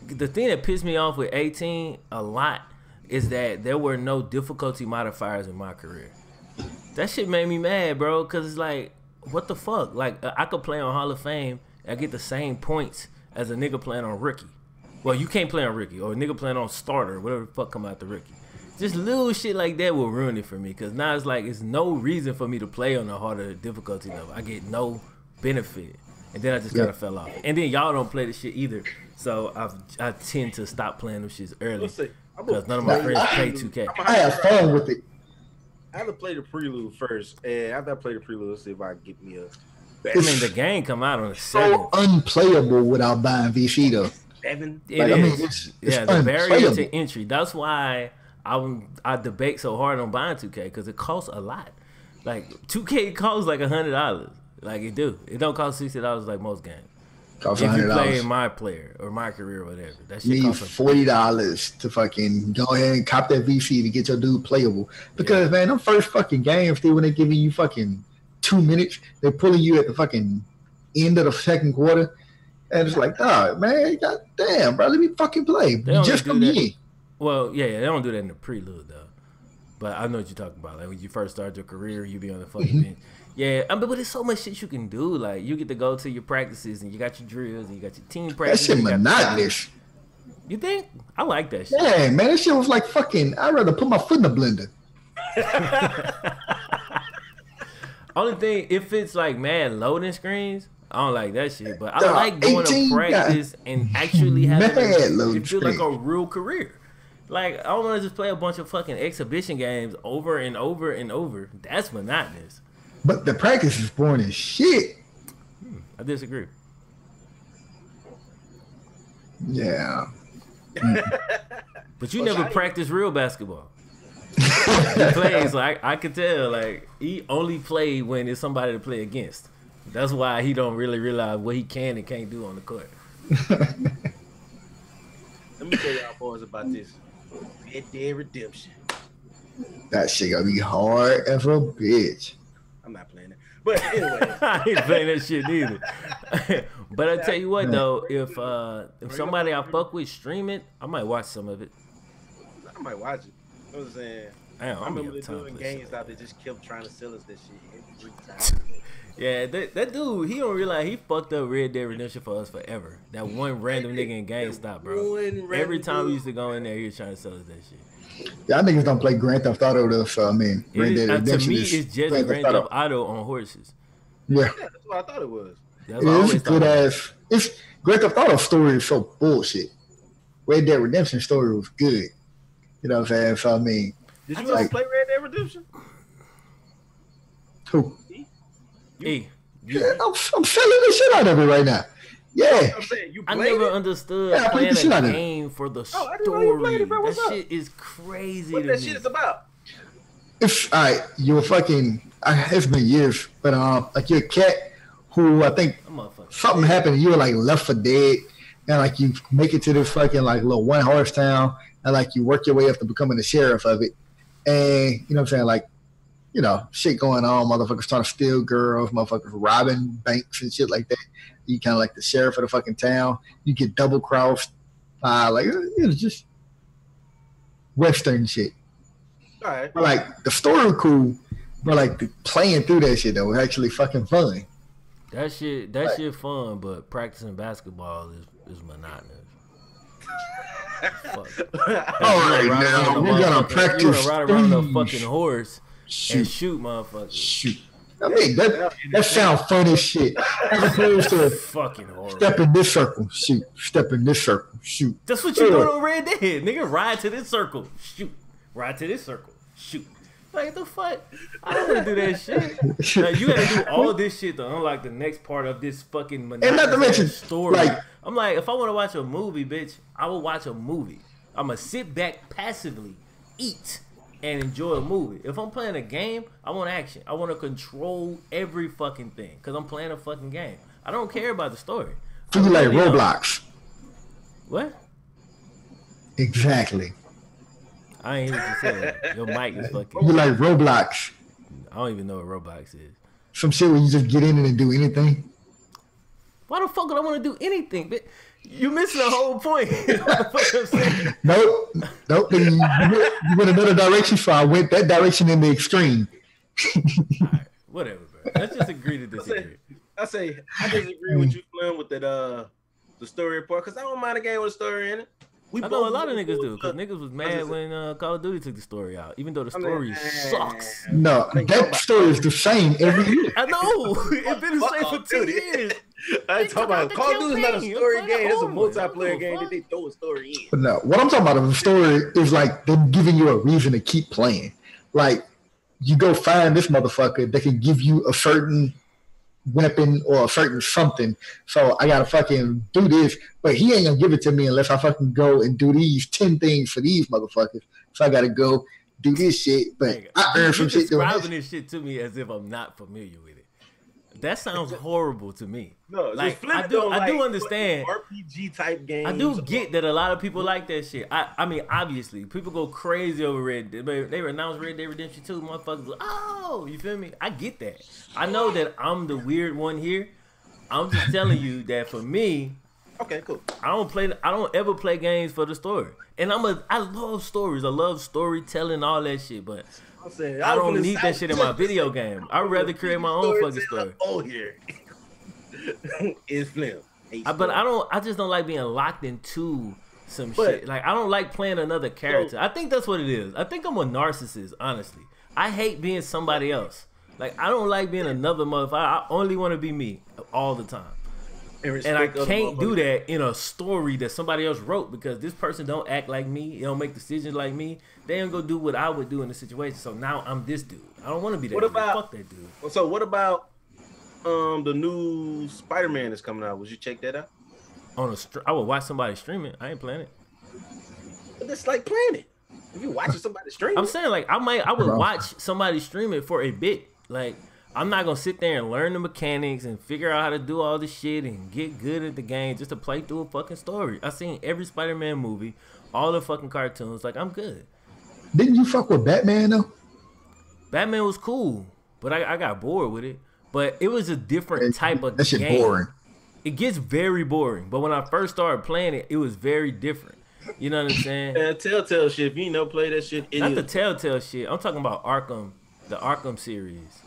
The thing that pissed me off with 18 a lot is that there were no difficulty modifiers in my career. That shit made me mad, bro, because it's like, what the fuck? Like, I could play on Hall of Fame and I get the same points as a nigga playing on Rookie. Well, you can't play on Rookie, or a nigga playing on Starter, whatever the fuck come out the Rookie. Just little shit like that will ruin it for me, because now it's like, it's no reason for me to play on a harder difficulty level. I get no benefit, and then I just kind of fell off. And then y'all don't play the shit either, so I tend to stop playing them shits early, because none of my friends play 2K. I have fun with it. I had to play the prelude first, and after I play the prelude, let's see if I can get me a. I mean, the game come out on the 7th. So unplayable without buying VC though. 7. It Like, is. I mean, it's Yeah, the barrier to unplayable. entry. That's why I debate so hard on buying 2K, because it costs a lot. Like 2K costs like $100. Like it do. It don't cost $60 like most games. Costs If you play $100. in my player or my career or whatever, that shit Need costs $40 to fucking go ahead and cop that VC to get your dude playable. Because man, them first fucking games, dude, when they giving you fucking 2 minutes, they're pulling you at the fucking end of the second quarter, and it's like, oh man, goddamn, bro, let me fucking play. They only Just do come that- in. Well, yeah, they don't do that in the prelude though. But I know what you're talking about. Like when you first start your career, you be on the fucking bench. Yeah, but there's so much shit you can do. Like you get to go to your practices and you got your drills and you got your team That practices. shit you got the- monotonous. You think? I like that shit. Yeah, man, that shit was like fucking. I'd rather put my foot in the blender. Only thing, if it's like mad loading screens, I don't like that shit, but I like going to 18 practice and actually having low it feel like a trade. real career. Like, I don't want to just play a bunch of fucking exhibition games over and over and over. That's monotonous. But the practice is boring as shit. I disagree. Yeah. But you never practice real basketball. He plays, like, I could tell, like, he only played when it's somebody to play against. That's why he don't really realize what he can and can't do on the court. Let me tell y'all boys about this Red Dead Redemption. That shit gonna be hard as a bitch. I'm not playing it. But anyway. I ain't playing that shit neither. But I tell you what though, if somebody I fuck with stream it, I might watch some of it. I might watch it. You know what I'm saying? Damn, I I'm remember gonna doing time games out there just kept trying to sell us that shit every time. Yeah, that dude, he don't realize he fucked up Red Dead Redemption for us forever. That one random nigga in GameStop, bro. Every time we used to go in there, he was trying to sell us that shit. Y'all niggas don't play Grand Theft Auto though, so I mean, Red Dead To Redemption me, is it's just Grand Theft Auto on horses. Yeah, Yeah, that's what I thought it was. That's it what I is always good thought. ass. It's Grand Theft Auto story is so bullshit. Red Dead Redemption story was good. You know what I'm saying? So I mean, Did you like- ever play Red Dead Redemption? who? Hey, Yeah, I'm selling the shit out of it right now. Yeah, I'm saying you I played never it? understood Yeah, I played playing the shit out a of it. game for the Oh, I didn't know you played story. it, bro. What's That up? shit is crazy What to that me. shit is about? it's all right. You're fucking. It's been years, but like you're a cat who I think That motherfucker. something happened and you were like left for dead, and like you make it to this fucking like little one horse town, and like you work your way up to becoming the sheriff of it, and you know what I'm saying, like, you know, shit going on, motherfuckers trying to steal girls, motherfuckers robbing banks and shit like that. You kind of like the sheriff of the fucking town. You get double crossed, like it's just Western shit. All right. But like the story was cool, but like the playing through that shit though was actually fucking fun. That shit fun, but practicing basketball is monotonous. Fuck. All right, now we're gonna practice. You ride around a threes. fucking horse and Shoot, shoot motherfuckers. shoot. I mean that sounds fun as shit. As opposed to Fucking horrible. step in this circle, shoot. Step in this circle, shoot. That's what you doing on Red Dead, nigga. Ride to this circle, shoot. Ride to this circle, shoot. Like the fuck? I don't want to do that shit. Now, you gotta do all this shit to unlock the next part of this fucking monotonous not to mention, story. like- I'm like, if I want to watch a movie, bitch, I will watch a movie. I'ma sit back passively, eat, and enjoy a movie. If I'm playing a game, I want action. I want to control every fucking thing because I'm playing a fucking game. I don't care about the story. So you like really don't. Roblox? What? Exactly. I ain't even say that. Your mic is fucking. You like Roblox? I don't even know what Roblox is. Some shit where you just get in and do anything. Why the fuck would I want to do anything? Bitch? You missing the whole point. What I'm saying. Nope. You went another direction, so I went that direction in the extreme. Whatever, bro. Let's just agree to disagree. I disagree with you, Slim, with that the story part, because I don't mind a game with a story in it. I know a lot of niggas do, because niggas was mad when Call of Duty took the story out, even though the story sucks. No, that story is the same every year. I know. It's been the same for 10 years. I ain't talking about Call of Duty is not a campaign. story It's game. It's a over. multiplayer What the game fuck? that they throw a story in. But no, what I'm talking about is the story is like them giving you a reason to keep playing. Like you go find this motherfucker that can give you a certain weapon or a certain something. So I gotta fucking do this, but he ain't gonna give it to me unless I fucking go and do these 10 things for these motherfuckers. So I gotta go do this shit. But Nigga, I earned some you shit doing describing this. this shit to me as if I'm not familiar with it. That sounds horrible to me. No, Like, just flip I it do on, understand. RPG type games. I do get that a lot of people like that shit. I mean, obviously, people go crazy over Red Dead. They announced Red Dead Redemption 2, motherfuckers like, oh, you feel me? I get that. I know that I'm the weird one here. I'm just telling you that for me, Okay, cool. I don't ever play games for the story. And I love stories. I love storytelling, all that shit, but I'm saying, I don't need that shit in my video game. I'd rather create my own fucking story. Oh, here is Flim. But I just don't like being locked into some But- shit. Like I don't like playing another character. I think that's what it is. I think I'm a narcissist, honestly. I hate being somebody else. Like I don't like being another motherfucker. I only want to be me. all the time. And I can't do that in a story that somebody else wrote because this person don't act like me. They don't make decisions like me. They don't go do what I would do in the situation. So now I'm this dude. I don't want to be that dude. Fuck that dude. So what about the new Spider-Man that's coming out? Would you check that out? I would watch somebody stream it. I ain't playing it. But it's like playing it. If you watching somebody stream I'm saying like I would watch somebody stream it for a bit. Like I'm not gonna sit there and learn the mechanics and figure out how to do all this shit and get good at the game just to play through a fucking story. I've seen every Spider-Man movie, all the fucking cartoons. Like I'm good. Didn't you fuck with Batman though? Batman was cool, but I got bored with it. But it was a different type of that shit game. boring. It gets very boring. But when I first started playing it, it was very different. You know what I'm saying? Telltale shit. If you ain't never played that shit, not the Telltale shit. I'm talking about Arkham, the Arkham series.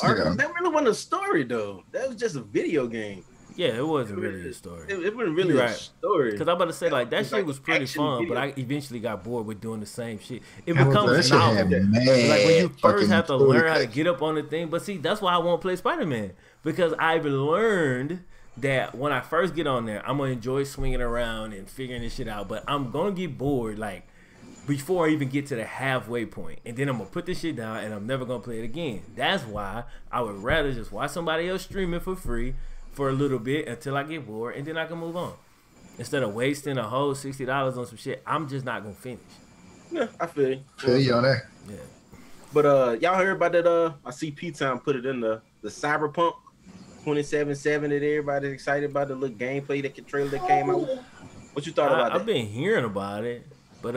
That really wasn't a story though. That was just a video game. Yeah, it wasn't really a story. It wasn't really a story. Because I'm about to say like that shit was pretty fun, video. but I eventually got bored with doing the same shit. It becomes novel. Like when you first have to learn how to get up on the thing. But see, that's why I won't play Spider-Man because I've learned that when I first get on there, I'm gonna enjoy swinging around and figuring this shit out. But I'm gonna get bored like before I even get to the halfway point, and then I'm gonna put this shit down and I'm never gonna play it again. That's why I would rather just watch somebody else stream it for free for a little bit until I get bored, and then I can move on instead of wasting a whole $60 on some shit I'm just not gonna finish. Yeah, I feel you. Feel you on that. Yeah. But y'all heard about that? I see P-Town put it in the Cyberpunk 2077 that everybody's excited about, the little gameplay, that trailer that came out. What you thought about that? I've been hearing about it, but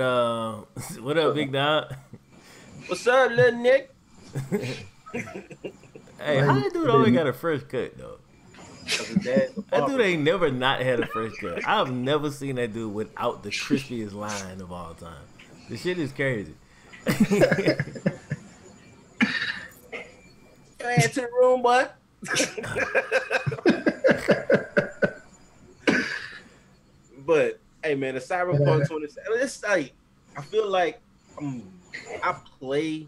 what up, big dog? What's up, little Nick? Hey, how that dude always got a fresh cut though? That dude ain't never not had a fresh cut. I've never seen that dude without the crispiest line of all time. The shit is crazy. Go ahead to the room, boy. But hey, man, the Cyberpunk 27. It's like I feel like I play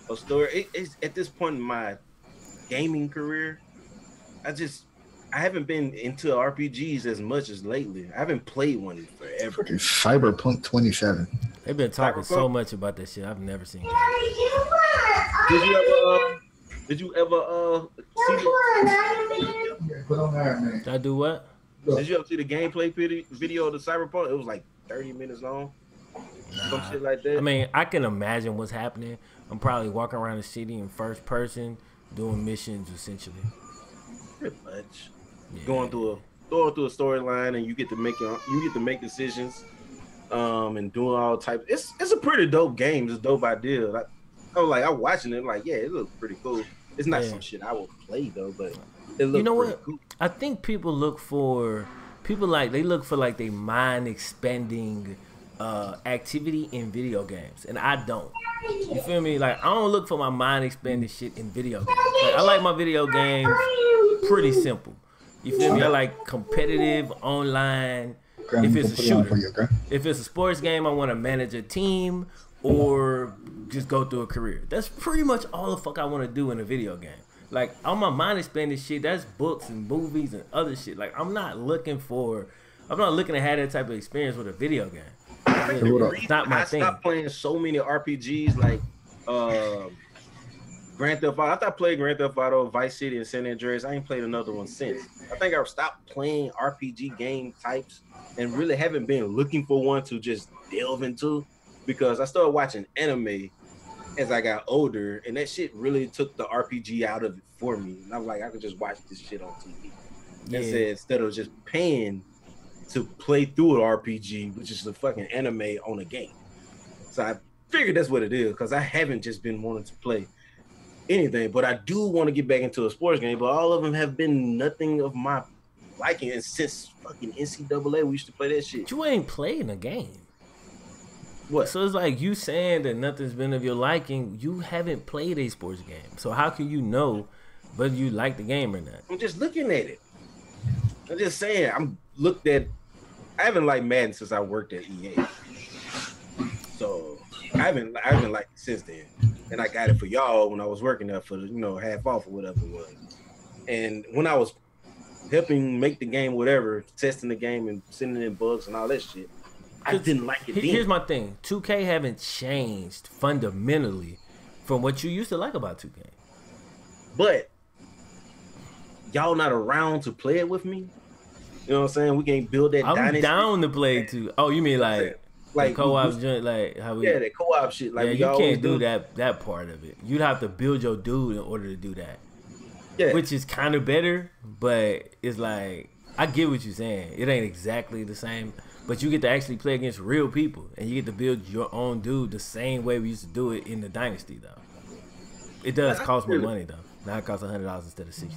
a story. It's at this point in my gaming career. I haven't been into RPGs as much as lately. I haven't played one forever. Cyberpunk 27. They've been talking so much about that shit. I've never seen it. Did you ever see Did I do what? Did you ever see the gameplay video of the Cyberpunk? It was like 30 minutes long. Some shit like that. I mean, I can imagine what's happening. I'm probably walking around the city in first person doing missions essentially. Pretty much. Yeah. Going through a storyline, and you get to make decisions, and doing all types. It's a pretty dope game. It's a dope idea. I'm watching it, like, yeah, it looks pretty cool. It's not some shit I will play though, but it looks pretty cool. I think people look for like they mind expanding activity in video games, and I don't. You feel me? Like I don't look for my mind expanding shit in video games. Like, I like my video games pretty simple. You feel me? I like competitive online. If it's a shooter, if it's a sports game, I want to manage a team or just go through a career. That's pretty much all the fuck I want to do in a video game. Like all my mind expanding shit, that's books and movies and other shit. Like I'm not looking to have that type of experience with a video game. It's not my thing. I stopped playing so many RPGs like Grand Theft Auto. I played Grand Theft Auto, Vice City, and San Andreas. I ain't played another one since. I think I stopped playing RPG game types and really haven't been looking for one to just delve into, because I started watching anime as I got older, and that shit really took the RPG out of it for me. And I'm like, I could just watch this shit on TV. Instead of just paying to play through an RPG, which is a fucking anime on a game. So I figured that's what it is, because I haven't just been wanting to play anything, but I do want to get back into a sports game, but all of them have been nothing of my liking. And since fucking NCAA, we used to play that shit. You ain't playing a game. What? So it's like you saying that nothing's been of your liking. You haven't played a sports game, so how can you know whether you like the game or not? I'm just looking at it. I'm just saying. I haven't liked Madden since I worked at EA, so I haven't liked it since then. And I got it for y'all when I was working there for half off or whatever it was. And when I was helping make the game, whatever, testing the game and sending in bugs and all that shit. I didn't like it. Here's my thing: 2K haven't changed fundamentally from what you used to like about 2K. But y'all not around to play it with me. You know what I'm saying? We can't build that. I'm dynasty. down to play too. Oh, you mean like co-op joint, like how we? Yeah, that co-op shit. Like yeah, you can't do that part of it. You'd have to build your dude in order to do that. Yeah, which is kind of better, but it's like I get what you're saying. It ain't exactly the same, but you get to actually play against real people, and you get to build your own dude the same way we used to do it in the Dynasty, though. It does cost more money though. Now it costs $100 instead of $60.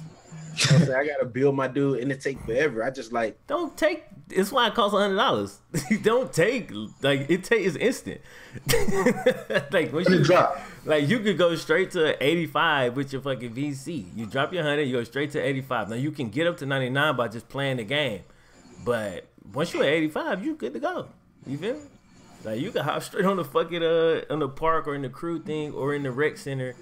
You know I gotta build my dude, and it take forever. I just like don't take. It's why it costs $100. Don't take like it's instant. Like once you drop, like you could go straight to 85 with your fucking VC. You drop your 100, you go straight to 85. Now you can get up to 99 by just playing the game, but once you're at 85, you good to go. You feel me? Like you can hop straight on the fucking on the park or in the crew thing or in the rec center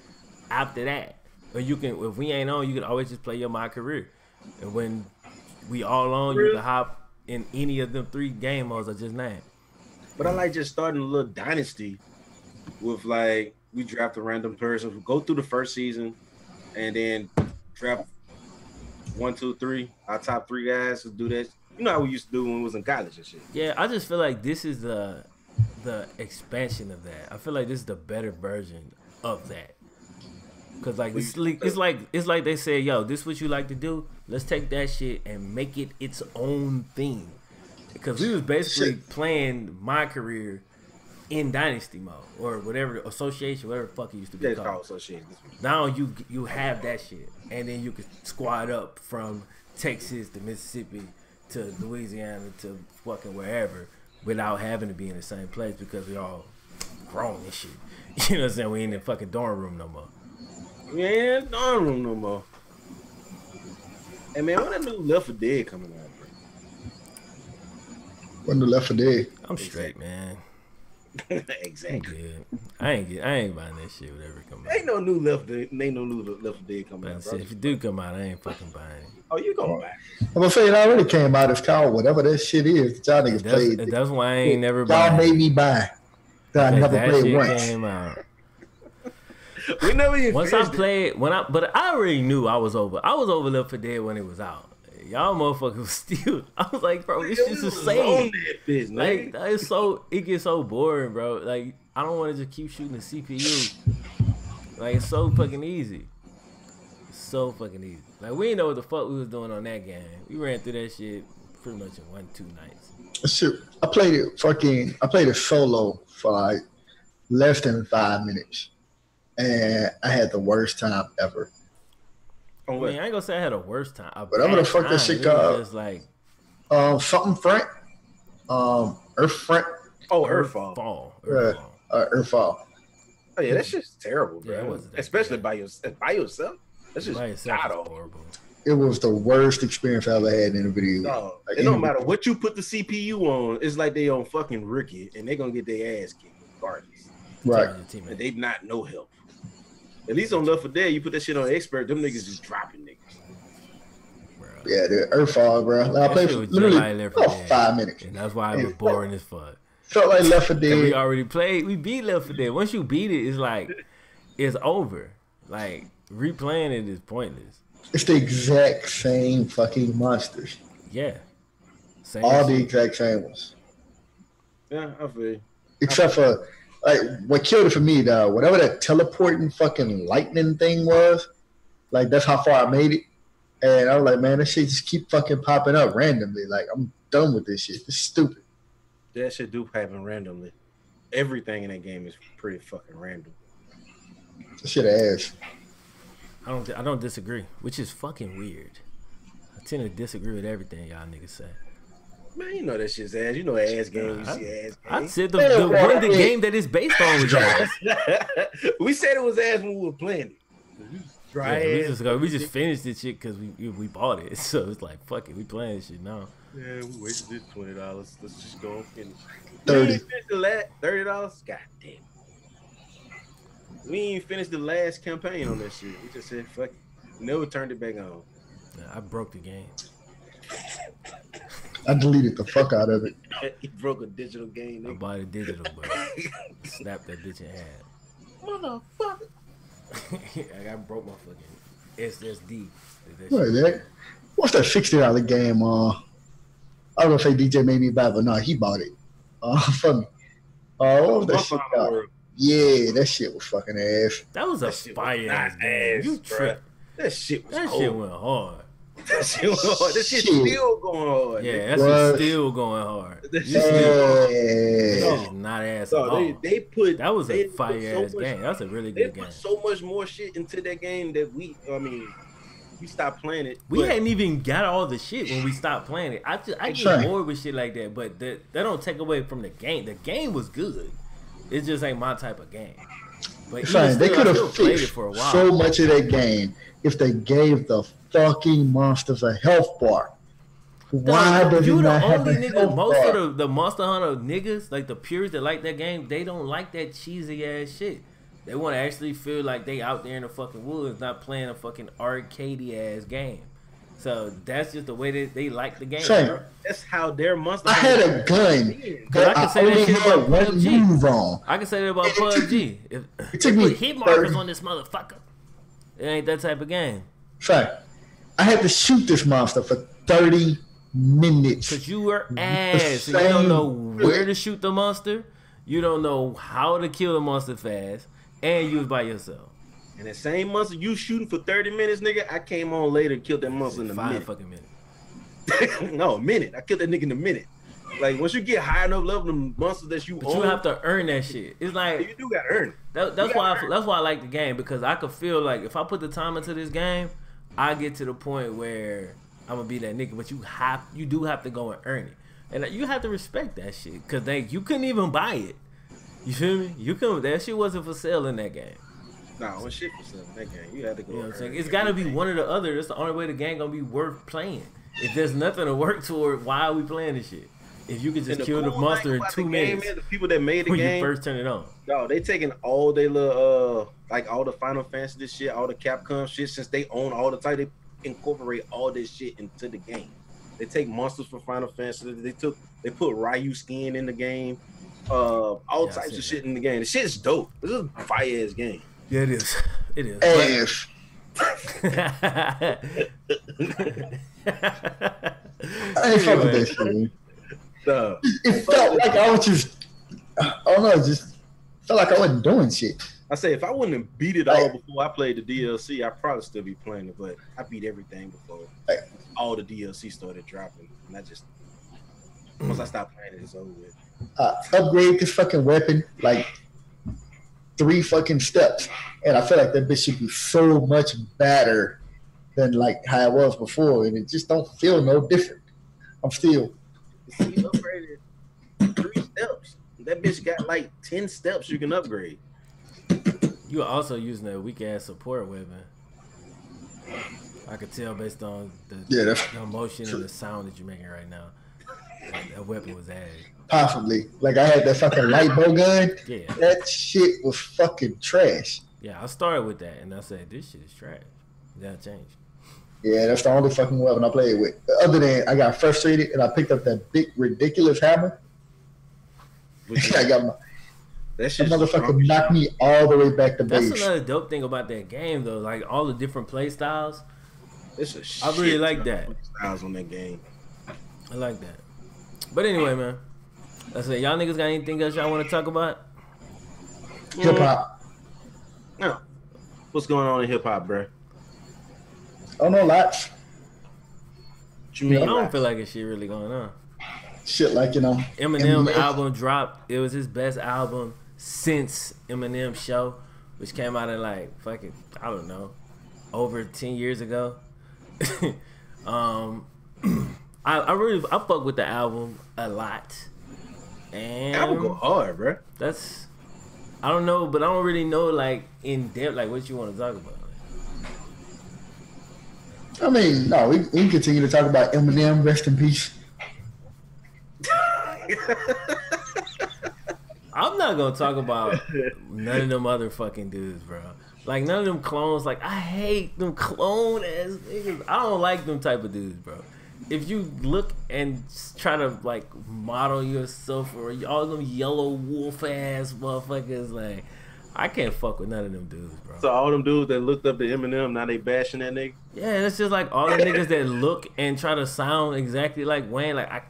after that. Or you can, if we ain't on, you can always just play your My Career. And when we all on, you can hop in any of them 3 game modes I just named. But I like just starting a little dynasty with like we draft a random person, we go through the first season, and then draft 1, 2, 3, our top 3 guys to do that. You know how we used to do when we was in college and shit. Yeah, I just feel like this is the expansion of that. I feel like this is the better version of that. Cause like it's like they said, yo, this is what you like to do. Let's take that shit and make it its own thing. Because we was basically playing My Career in Dynasty mode or whatever association, whatever the fuck it used to be called. Association. Now you have that shit, and then you can squad up from Texas to Mississippi to Louisiana to fucking wherever without having to be in the same place because we all grown and shit. You know what I'm saying? We ain't in the fucking dorm room no more. We ain't in the dorm room no more. Hey man, when that new Left 4 Dead coming out, bro? When the Left 4 Dead? I'm straight, man. Exactly. I ain't buying that shit. Whatever come out. Ain't no new Left 4 Dead coming out. Bro. If it do come out, I ain't fucking buying it. Oh, you gonna buy it? I'm gonna say it already came out. It's called whatever that shit is. Y'all niggas played. That's why I ain't never buying. Y'all made me buy. I never played once. Came out. We never even once I played but I already knew I was over. I was over Left 4 Dead when it was out. Y'all motherfuckers was still. I was like, bro, this shit's the same. Like it gets so boring, bro. Like I don't want to just keep shooting the CPU. Like it's so fucking easy. It's so fucking easy. Like we didn't know what the fuck we was doing on that game. We ran through that shit pretty much in 1-2 nights. Shit, I played it solo for like less than 5 minutes. And I had the worst time ever. I mean, I ain't gonna say I had a worst time. Whatever the fuck that shit called. Just like something front. Earth front. Oh, Earthfall. Earthfall. Oh yeah, that shit's terrible, bro. Yeah, especially by yourself. That's just horrible. It was the worst experience I ever had in a video. No, it don't matter what you put the CPU on. It's like they on fucking Ricky, and they gonna get their ass kicked regardless. Right. And they not no help. At least on Left 4 Dead, you put that shit on expert, them niggas just dropping niggas. Bro. Yeah, the Earthfall, bro. Like, I played for literally 5 minutes. And that's why it was boring as fuck. Felt like Left 4 Dead. And we already played. We beat Left 4 Dead. Once you beat it, it's like, it's over. Like, replaying it is pointless. It's the exact same fucking monsters. Yeah. Same all shit. The exact same ones. Yeah, I feel you. Except for... Like, what killed it for me, though, whatever that teleporting fucking lightning thing was, like, that's how far I made it. And I was like, man, this shit just keep fucking popping up randomly. Like, I'm done with this shit. It's stupid. That shit do happen randomly. Everything in that game is pretty fucking random. That shit ass. I don't disagree, which is fucking weird. I tend to disagree with everything y'all niggas say. Man, you know that shit's ass. You know ass game. Ass game. I said the game that it's based on was ass. We said it was ass when we were playing it. We just finished this shit because we bought it. So it's like, fuck it. We playing this shit now. Yeah, we wasted $20. Let's just go and finish. $30. $30? God damn. We ain't finished the last campaign on that shit. We just said, fuck it. Never turned it back on. I broke the game. I deleted the fuck out of it. He broke a digital game. I Nigga. bought it digital, but snapped that bitch in half. Motherfucker. I broke my fucking SSD. What is that? What's that $60 game? I was gonna say DJ made me buy, but no, he bought it. For me. What was that shit called? Yeah, that shit was fucking ass. That was a fire ass game. You tripped. That shit was That cold. shit went hard. That shit went hard. That shit still going hard. Yeah, nigga. that shit still going hard. That You shit still- Yeah. That is not ass at No, all. they put That was they a put fire so ass much- game. That was a really They good game. put so much more shit into that game that we stopped playing it. We but hadn't even got all the shit when we stopped playing it. I get Sure. bored with shit like that, but that don't take away from the game. The game was good. It just ain't my type of game. But even Fine, they still, could I still have played it fixed for a while. so much of that game if they gave the fucking monsters a health bar. Why does you he the not have only a nigga? health Most bar? of the Monster Hunter niggas, like the purists that like that game, they don't like that cheesy ass shit. They want to actually feel like they out there in the fucking woods, not playing a fucking arcadey ass game. So that's just the way that they like the game. Same. Bro. that's how their monster. I had a gun. Cause I can but say that only shit had about one PUBG. move on. I can say that about PUBG. If It took me put hit markers 30 on this motherfucker, it ain't that type of game. Fact. I had to shoot this monster for 30 minutes. Cause you were ass, and you don't know where to shoot the monster. You don't know how to kill the monster fast, and you was by yourself. And that same monster you shooting for 30 minutes, nigga, I came on later and killed that monster in a 5 minute. fucking minutes. No, a minute. I killed that nigga in a minute. Like once you get high enough level, the monsters that you But own, you have to earn that shit. It's you like do gotta earn it. that's why I like the game, because I could feel like if I put the time into this game, I get to the point where I'm gonna be that nigga. But you do have to go and earn it, and you have to respect that shit, because you couldn't even buy it. You feel me? That shit wasn't for sale in that game. Nah, when shit was selling that game, you had to go. You know what I'm earn saying? it. It's got to be one or the other. That's the only way the game gonna be worth playing. If there's nothing to work toward, why are we playing this shit? If you could just And kill the cool monster thing in about 2 the game minutes is the people that made the when you game, first turn it on. no, they taking all they little like all the Final Fantasy this shit, all the Capcom shit. Since they own all the title, they incorporate all this shit into the game. They take monsters from Final Fantasy. They put Ryu skin in the game. All Yeah, I types see of shit in the game. The shit is dope. This is a fire ass game. Yeah, it is. It is. Ass. I ain't fucking that shit. Man. It felt like I was just, I don't know, just felt like I wasn't doing shit. I say if I wouldn't have beat it all before I played the DLC, I'd probably still be playing it. But I beat everything before all the DLC started dropping, and I just once I stopped playing it, it's over with. Upgrade this fucking weapon like 3 fucking steps, and I feel like that bitch should be so much better than like how it was before, and it just don't feel no different. I'm still. See, upgraded 3 steps. That bitch got like 10 steps you can upgrade. You are also using that weak ass support weapon. I could tell based on the emotion and the sound that you're making right now. That weapon was ass. Possibly. Like I had that fucking light bow gun. Yeah. That shit was fucking trash. Yeah, I started with that and I said, this shit is trash. That changed. Yeah, that's the only fucking weapon I played with. Other than I got frustrated and I picked up that big ridiculous hammer. I got my That shit motherfucker knocked me all the way back to That's base. another dope thing about that game though, like all the different play styles. It's I really like that. Styles on that game. I like that. But anyway, man. I said, y'all niggas got anything else y'all want to talk about? Hip hop. No. What's going on in hip hop, bro? I don't know lots. What you mean? I don't feel like it's shit really going on. Shit like, you know. Eminem album dropped. It was his best album since Eminem Show, which came out in like fucking, I don't know, over 10 years ago. I fuck with the album a lot. And Album go hard, bro. that's, I don't know, but I don't really know like in depth like what you want to talk about. I mean, no, we can continue to talk about Eminem, rest in peace. I'm not gonna talk about none of them other fucking dudes, bro. Like none of them clones. Like I hate them clone ass niggas. I don't like them type of dudes, bro. If you look and try to like model yourself or all them yellow wolf ass motherfuckers, like I can't fuck with none of them dudes, bro. So all them dudes that looked up to Eminem, now they bashing that nigga. Yeah, it's just like all the niggas that look and try to sound exactly like Wayne. Like I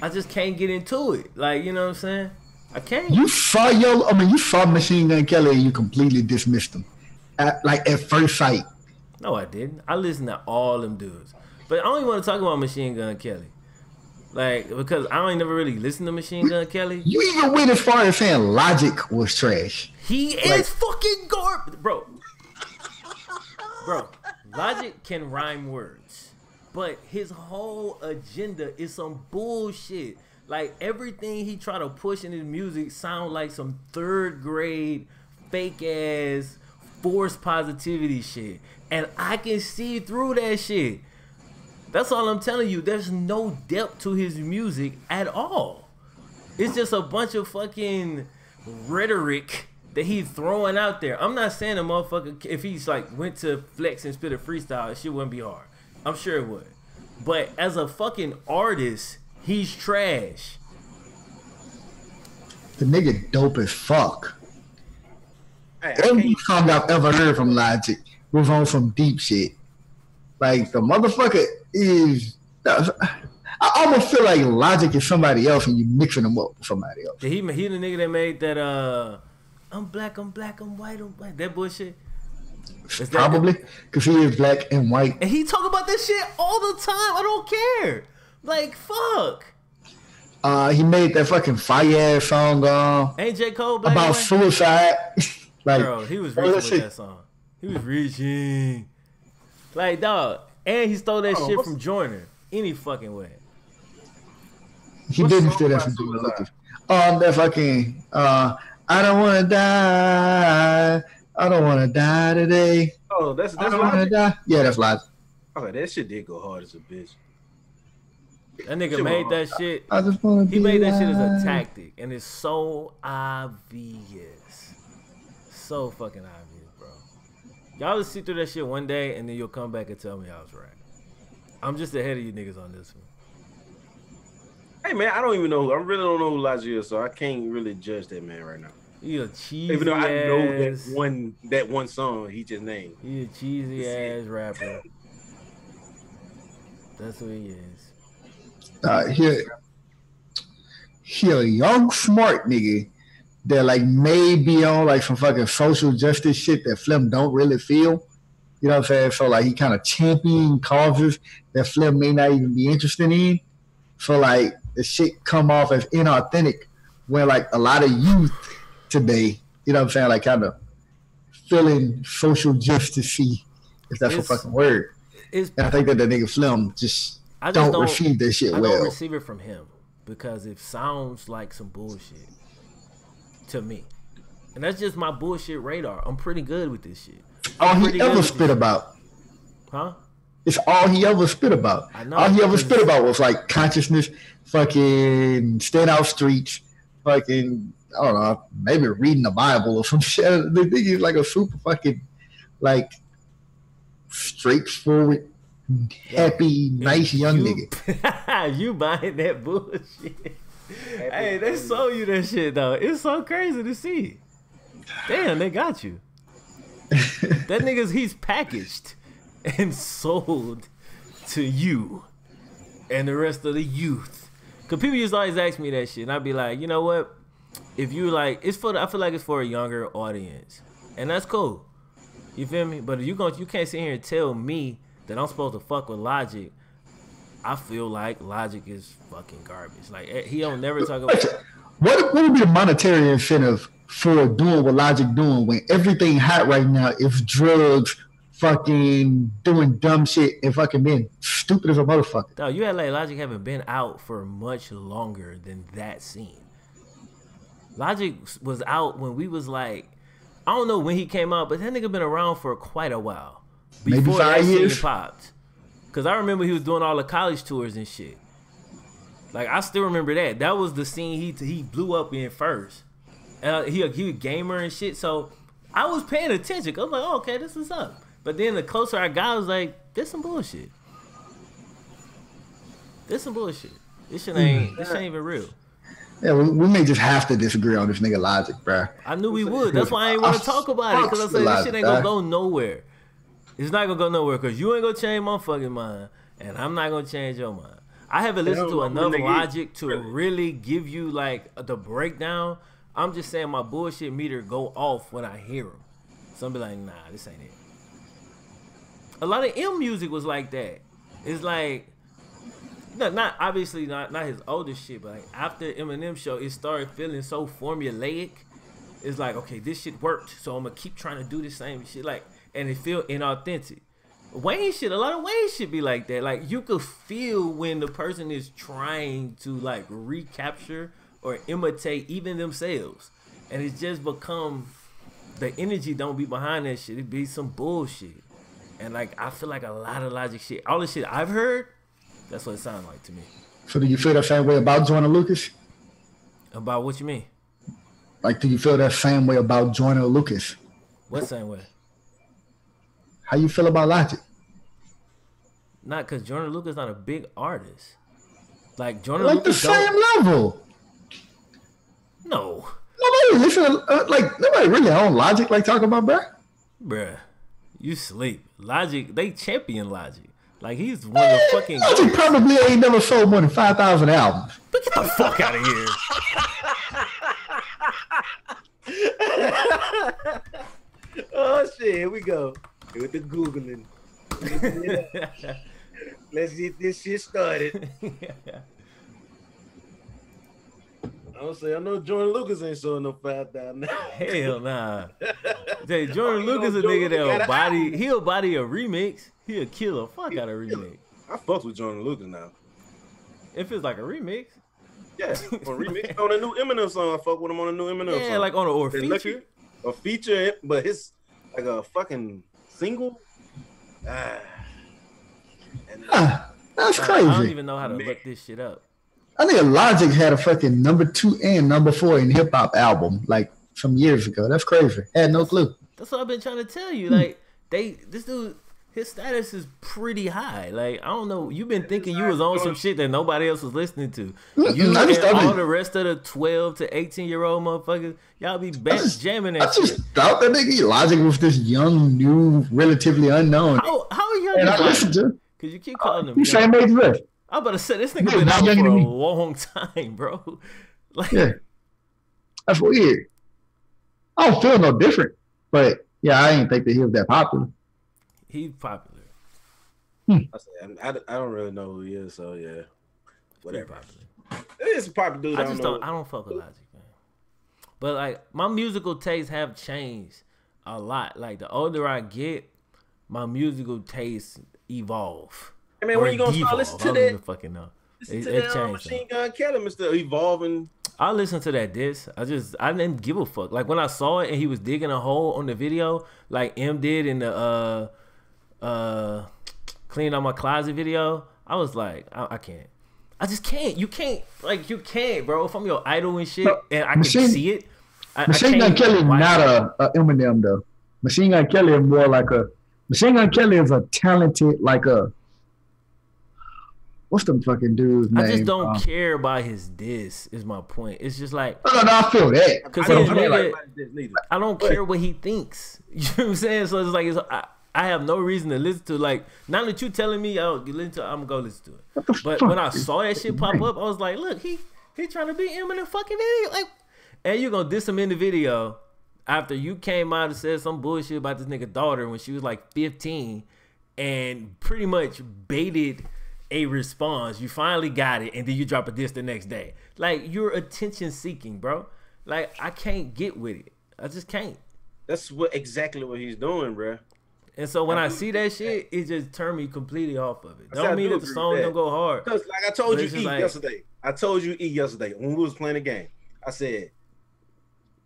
just can't get into it. Like you know what I'm saying? I can't. You saw Machine Gun Kelly and you completely dismissed him, at first sight. No, I didn't. I listened to all them dudes. But I don't even want to talk about Machine Gun Kelly. Like, because I ain't never really listened to Machine Gun Kelly. You even went as far as saying Logic was trash. He is fucking garbage. Bro, Logic can rhyme words. But his whole agenda is some bullshit. Like, everything he try to push in his music sound like some third grade, fake-ass, forced positivity shit. And I can see through that shit. That's all I'm telling you. There's no depth to his music at all. It's just a bunch of fucking rhetoric that he's throwing out there. I'm not saying a motherfucker, if he's like went to flex and spit a freestyle, shit wouldn't be hard. I'm sure it would. But as a fucking artist, he's trash. The nigga dope as fuck. Hey, Every song I've ever heard from Logic was on some deep shit. Like, the motherfucker is... I almost feel like Logic is somebody else and you mixing them up with somebody else. He the nigga that made that, I'm black, I'm white, I'm white. That bullshit? Probably, because he is black and white. And he talk about that shit all the time. I don't care. Like, fuck. He made that fucking fire-ass song Ain't J. Cole black about suicide. Like, bro, he was reaching with that song. He was reaching. Like, dog. And he stole that shit from Joyner. Any fucking way. He didn't steal that from Joyner Lucas. That fucking, I don't want to die. I don't want to die today. Oh, that's I don't want to die. Yeah, that's Logic. Oh, that shit did go hard as a bitch. That nigga made that shit. I just want to He made that shit as a tactic. And it's so obvious. So fucking obvious, bro. Y'all just see through that shit one day and then you'll come back and tell me I was right. I'm just ahead of you niggas on this one. Hey man, I don't even know. I really don't know who Logic is, so I can't really judge that man right now. He a cheesy Even though I know ass, that one song he just named. He a cheesy ass rapper. That's who he is. He a young smart nigga that like may be on like some fucking social justice shit that Flim don't really feel. You know what I'm saying? So like he kind of champion causes that Flim may not even be interested in. So like the shit come off as inauthentic when like a lot of youth today, you know what I'm saying, like kind of feeling social justice-y, if that's a fucking word. And I think that the nigga Flim just don't receive that shit well. I don't receive it from him because it sounds like some bullshit to me. And that's just my bullshit radar. I'm pretty good with this shit. All he ever spit about. Huh? It's all he ever spit about. I know, all he ever spit about was like consciousness, fucking staying out streets, fucking, I don't know, maybe reading the Bible or some shit. The nigga is like a super fucking, like, straightforward, happy, nice young nigga. You buying that bullshit. Hey, they sold you that shit, though. It's so crazy to see. Damn, they got you. That nigga's, he's packaged and sold to you and the rest of the youth. Because people used to always ask me that shit, and I'd be like, you know what? If you like, I feel like it's for a younger audience, and that's cool. You feel me? But if you can't sit here and tell me that I'm supposed to fuck with Logic. I feel like Logic is fucking garbage. Like he don't never talk about. What would be the monetary incentive for doing what Logic doing when everything hot right now is drugs, fucking doing dumb shit, and fucking being stupid as a motherfucker? No, you had like Logic haven't been out for much longer than that scene. Logic was out when we was like, I don't know when he came out, but that nigga been around for quite a while. Before maybe 5 years. Scene popped. Cause I remember he was doing all the college tours and shit. Like I still remember that. That was the scene he blew up in first. He a gamer and shit. So I was paying attention. I was like, oh, okay, this is up. But then the closer I got, I was like, this some bullshit. This some bullshit. This shit ain't even real. Yeah, we may just have to disagree on this nigga Logic, bro. I knew we would. That's why I ain't want to talk about it. Because I said this shit ain't gonna go nowhere. It's not gonna go nowhere because you ain't gonna change my fucking mind, and I'm not gonna change your mind. I haven't listened to enough Logic to really give you like the breakdown. I'm just saying my bullshit meter go off when I hear him. Some be like, nah, this ain't it. A lot of M music was like that. It's like, not obviously not his older shit, but like after Eminem show, it started feeling so formulaic. It's like, okay, this shit worked, so I'm gonna keep trying to do the same shit, like, and it feel inauthentic. Wayne shit, a lot of Wayne shit be like that. Like you could feel when the person is trying to like recapture or imitate even themselves, and it's just become the energy don't be behind that shit. It be some bullshit, and like I feel like a lot of Logic shit, all the shit I've heard, that's what it sounds like to me. So do you feel that same way about Joyner Lucas? About what you mean? Like, do you feel that same way about Joyner Lucas? What same way? How you feel about Logic? Not because Joyner Lucas not a big artist. Like Joyner Like Lucas the same level. No. Nobody listen. Nobody really on Logic like talking about, Bruh, you sleep. Logic, they champion Logic. Like he's one of the fucking. Logic probably ain't never sold more than 5,000 albums. But get the fuck out of here. Oh shit, here we go with the Googling. Let's get this shit started. I know Joyner Lucas ain't sold no 5,000. Hell nah. Joyner Lucas a nigga that'll body a remix. He'll kill a fuck out of remix. I fucks with Joyner Lucas now. If it's like a remix. Yeah, on remix on a new Eminem song. I fuck with him on a new Eminem song. Yeah, like on a feature. A feature, but it's like a fucking single. That's crazy. I don't even know how to look this shit up. I think Logic had a fucking #2 and #4 in hip hop album like some years ago. That's crazy. Had no clue. That's what I've been trying to tell you. Like this dude, his status is pretty high. Like I don't know. You've been thinking you was on some shit that nobody else was listening to. You and all the rest of the 12 to 18-year-old motherfuckers, y'all be jamming that shit. I just thought that nigga Logic was this young, new, relatively unknown. How young? And I listened to. Cause you keep calling him. He's same age as us. I'm about to say this nigga been out for a long time, bro. Like, yeah, that's weird. I don't feel no different, but yeah, I didn't think that he was that popular. He's popular. I don't really know who he is, so yeah, whatever. It's a popular dude. I don't fuck with Logic, man. But like my musical tastes have changed a lot. Like the older I get, my musical tastes evolve. I mean, when you gonna start listening to that? I don't even fucking know. Listen to that Machine Gun Kelly, Mr. Evolving. I listened to that diss. I didn't give a fuck. Like when I saw it and he was digging a hole on the video, like M did in the Clean Out My Closet video, I was like, I can't. I just can't. You can't, bro. If I'm your idol and shit, and I can see it. Machine Gun Kelly is not a Eminem though. Machine Gun Kelly is more like a. Machine Gun Kelly is a talented, like a. What's the fucking dude's name? I just don't care about his diss. Is my point. It's just like no, I feel that because I don't care what he thinks. You know what I'm saying? So it's like I have no reason to listen to. Like now that you telling me, I'm gonna go listen to it. But when I saw that shit pop up, I was like, look, he trying to be him in the fucking video, like, and you gonna diss him in the video after you came out and said some bullshit about this nigga daughter when she was like 15 and pretty much baited a response. You finally got it, and then you drop a diss the next day. Like you're attention seeking, bro. Like I can't get with it. I just can't. That's exactly what he's doing, bro. And so when I see that shit, it just turned me completely off of it. Don't mean that the song don't go hard. Because like I told you yesterday. I told you yesterday when we was playing the game. I said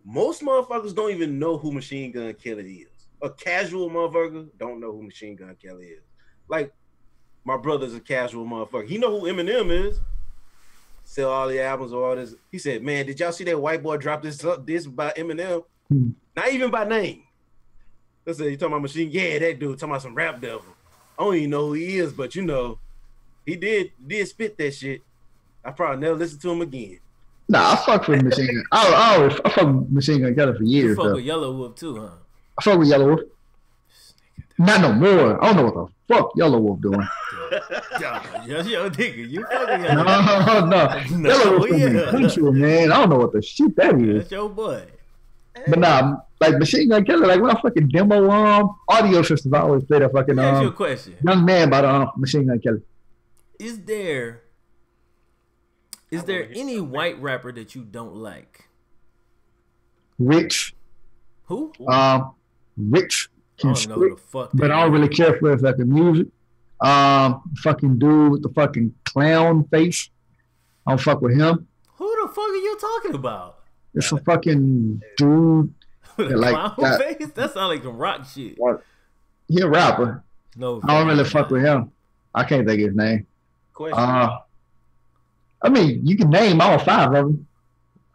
most motherfuckers don't even know who Machine Gun Kelly is. A casual motherfucker don't know who Machine Gun Kelly is. Like my brother's a casual motherfucker. He know who Eminem is. Sell all the albums or all this. He said, man, did y'all see that white boy drop this by Eminem? Not even by name. Let's say you talking about Machine. Yeah, that dude talking about some rap devil. I don't even know who he is, but you know, he did spit that shit. I probably never listen to him again. Nah, I fuck with Machine Gun. I fuck with Machine Gun Kelly for You years. fuck Though. with Yellow Wolf too, huh? I fuck with Yellow Wolf. Not no more. I don't know what the fuck Yellow Wolf doing. Yo, nigga, you fucking Yellow No. No, Yellow Wolf yeah. country, man. I don't know what the shit that is. That's your boy. But nah, like Machine Gun Kelly, like when I fucking demo audio systems, I always play that fucking Let me ask you a question. Young Man by Machine Gun Kelly. Is there any white rapper that you don't like? Rich. Who? Rich I can don't know who the spit, fuck. but that I don't is. really care for his fucking music. Fucking dude with the fucking clown face. I don't fuck with him. Who the fuck are you talking about? It's a fucking dude. With a like clown that. face? That sound like some rock shit. He a rapper. No, I don't really fuck with him. I can't think of his name. Question. I mean, you can name all five of them.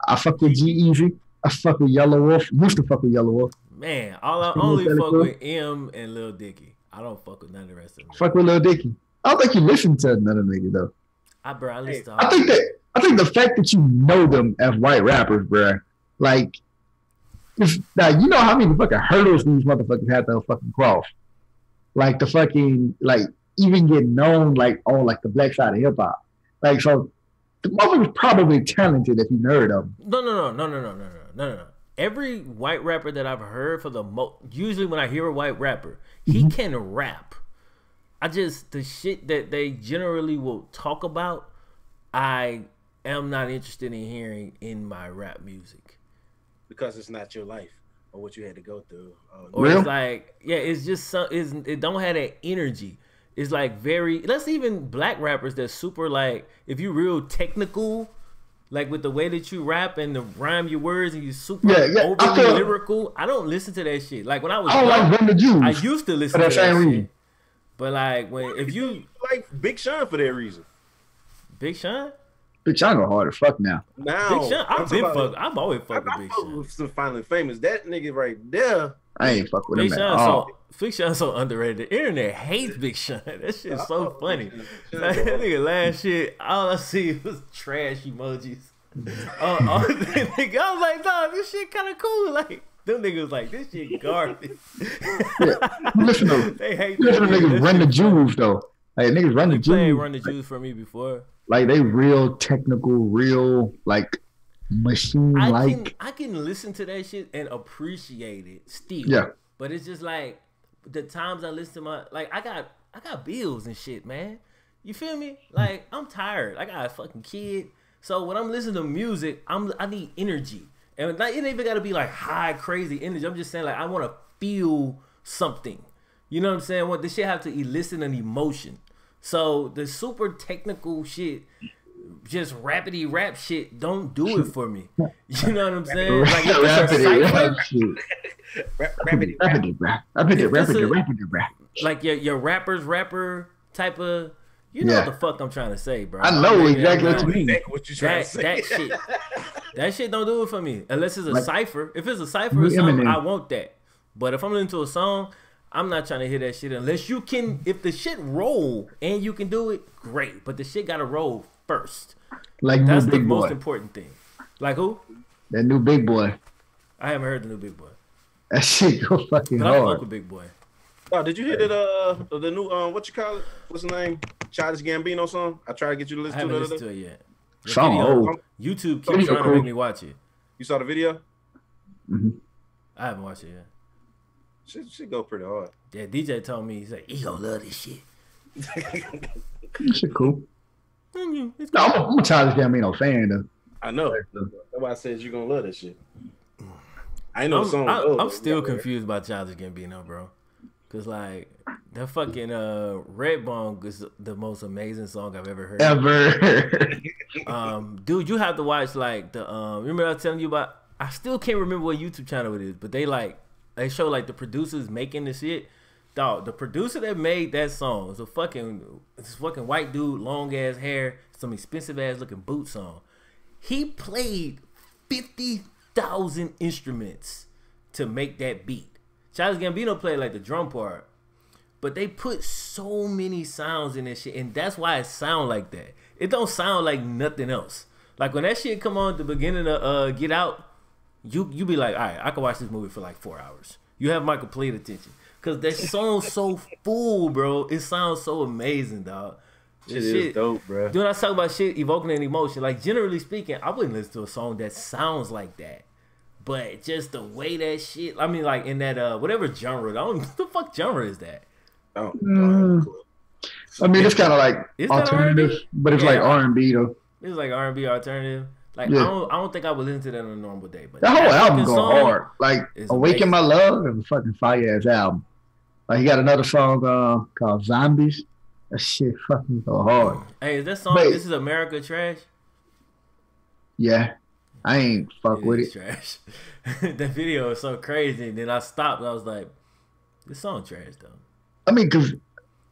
I fuck with G-Eazy. I fuck with Yellow Wolf. Used to fuck with Yellow Wolf. Man, I Still only look fuck at it, with M and Lil Dicky. I don't fuck with none of the rest of them. I fuck with Lil Dicky. I don't think you listen to none of them niggas though. I listen to I think the fact that you know them as white rappers, bro, like, now you know how many fucking hurdles these motherfuckers have to fucking cross. Like the fucking, like, even get known like on like the black side of hip hop. Like, so the motherfucker's probably talented if you heard of him. No. Every white rapper that I've heard for the most, usually when I hear a white rapper, he can rap. The shit that they generally will talk about, I am not interested in hearing in my rap music. Because it's not your life or what you had to go through. Or Real? it's like, yeah, it's just it don't have that energy. It's like that's even black rappers that's super like, if you real technical, like with the way that you rap and the rhyme your words and you super overly lyrical. I don't listen to that shit. Like when I was I don't like Run the Jewels. I used to listen for to that that same shit. reason. But like if you like Big Sean for that reason. Big Sean? Bitch, I go hard as fuck now. Now Big Sean, I've always fucked with Big Sean. With some Finally Famous. That nigga right there. I ain't fuck with Big him at Sean all. Big Sean's so underrated. The internet hates Big Sean. That shit's so funny. Sean. Like, that nigga last shit, all I see was trash emojis. Nigga, I was like, nah, this shit kind of cool. Like, them niggas like, this shit garbage. Listen to They hate niggas Run the Jewels though. Like niggas Run the You played Jewels. Run the Juice for me before. Like they real technical, real like machine like. I can listen to that shit and appreciate it still. Yeah. But it's just like the times I listen to I got bills and shit, man. You feel me? Like I'm tired. I got a fucking kid. So when I'm listening to music, I need energy. And like, it ain't even gotta be like high, crazy energy. I'm just saying like I wanna feel something. You know what I'm saying? What this shit have to elicit an emotion. So the super technical shit, just rapidy rap shit, don't do it for me. You know what I'm saying? Like if it's a cipher, like your rapper type of, you know what the fuck I'm trying to say, bro. I know exactly what you mean. What you trying to say? That shit don't do it for me unless it's a cipher. If it's a cipher or something, I want that. But if I'm listening to a song, I'm not trying to hear that shit unless you can. If the shit roll and you can do it, great. But the shit gotta roll first. Like that's new the Big most Boy. important thing. Like who? That new Big Boy. I haven't heard the new Big Boy. That shit go fucking But I fuck hard. with Big Boy. Oh, did you hear that? The new what you call it? What's the name? Childish Gambino song. I tried to get you to I listen haven't to listened it. to it yet. The Song video- old. YouTube keeps Video trying to cool. make me watch it. You saw the video? I haven't watched it yet. Should go pretty hard. Yeah, DJ told me, he said, he gonna love this shit. That shit cool. It's No, I'm a Childish Gambino fan though. I know. That's why I said you're gonna love this shit. I ain't know the song. I'm still confused about Childish Gambino, bro. Cause like that fucking Redbone is the most amazing song I've ever heard. Ever. Dude, you have to watch like the remember I was telling you about, I still can't remember what YouTube channel it is, but they show like the producers making the shit. Dog, the producer that made that song is this fucking white dude, long ass hair, some expensive ass looking boots on. He played 50,000 instruments to make that beat. Childish Gambino played like the drum part, but they put so many sounds in this shit, and that's why it sound like that. It don't sound like nothing else. Like when that shit come on at the beginning of Get Out, you be like, all right, I can watch this movie for like 4 hours. You have my complete attention. Cause that song's so full, bro. It sounds so amazing, dog. Shit is dope, bro. Dude, I talk about shit evoking an emotion. Like generally speaking, I wouldn't listen to a song that sounds like that. But just the way that shit, I mean, like in that whatever genre, I don't what the fuck genre is that? Oh, I mean, it's kind of like Is that alternative, R&B? but it's Yeah. like R&B though. It's like R&B alternative. Like Yeah. I don't think I would listen to that on a normal day. But That whole album fucking go song hard. Like is Awaken amazing. My Love is a fucking fire ass album. Like he got another song called Zombies. That shit fucking go hard. Hey, is that song? Wait. This is America Trash. Yeah, I ain't fuck with is it. trash. The video is so crazy. And then I stopped. And I was like, this song trash though. I mean, cause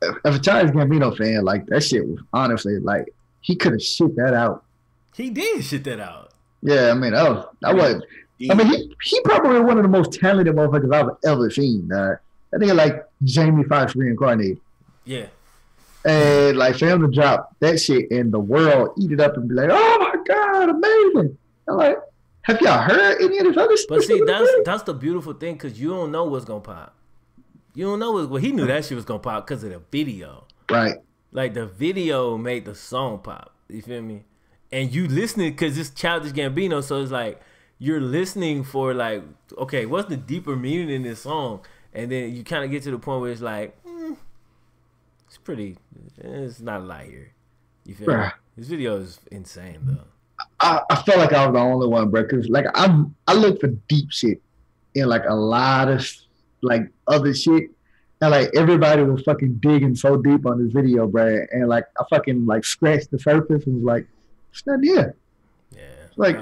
if a Childish Gambino fan, like that shit was honestly like he could have shit that out. He did shit that out. Yeah, I mean that was. I mean, he probably one of the most talented motherfuckers I've ever seen. I think like Jamie Foxx reincarnated. Yeah. And like for him to drop that shit and the world eat it up and be like, oh my God, amazing. I'm like, have y'all heard any of this other stuff? But see, that's the beautiful thing, because you don't know what's gonna pop. You don't know well, he knew that shit was gonna pop because of the video. Right. Like the video made the song pop. You feel me? And you listening because it's Childish Gambino, so it's like you're listening for like, okay, what's the deeper meaning in this song? And then you kind of get to the point where it's like, it's pretty. It's not a lot here. You feel me? Bruh. This video is insane though. I felt like I was the only one, bro. Cause like I look for deep shit in like a lot of like other shit, and like everybody was fucking digging so deep on this video, bro. And like I fucking like scratched the surface and was like, it's not here. Yeah. Like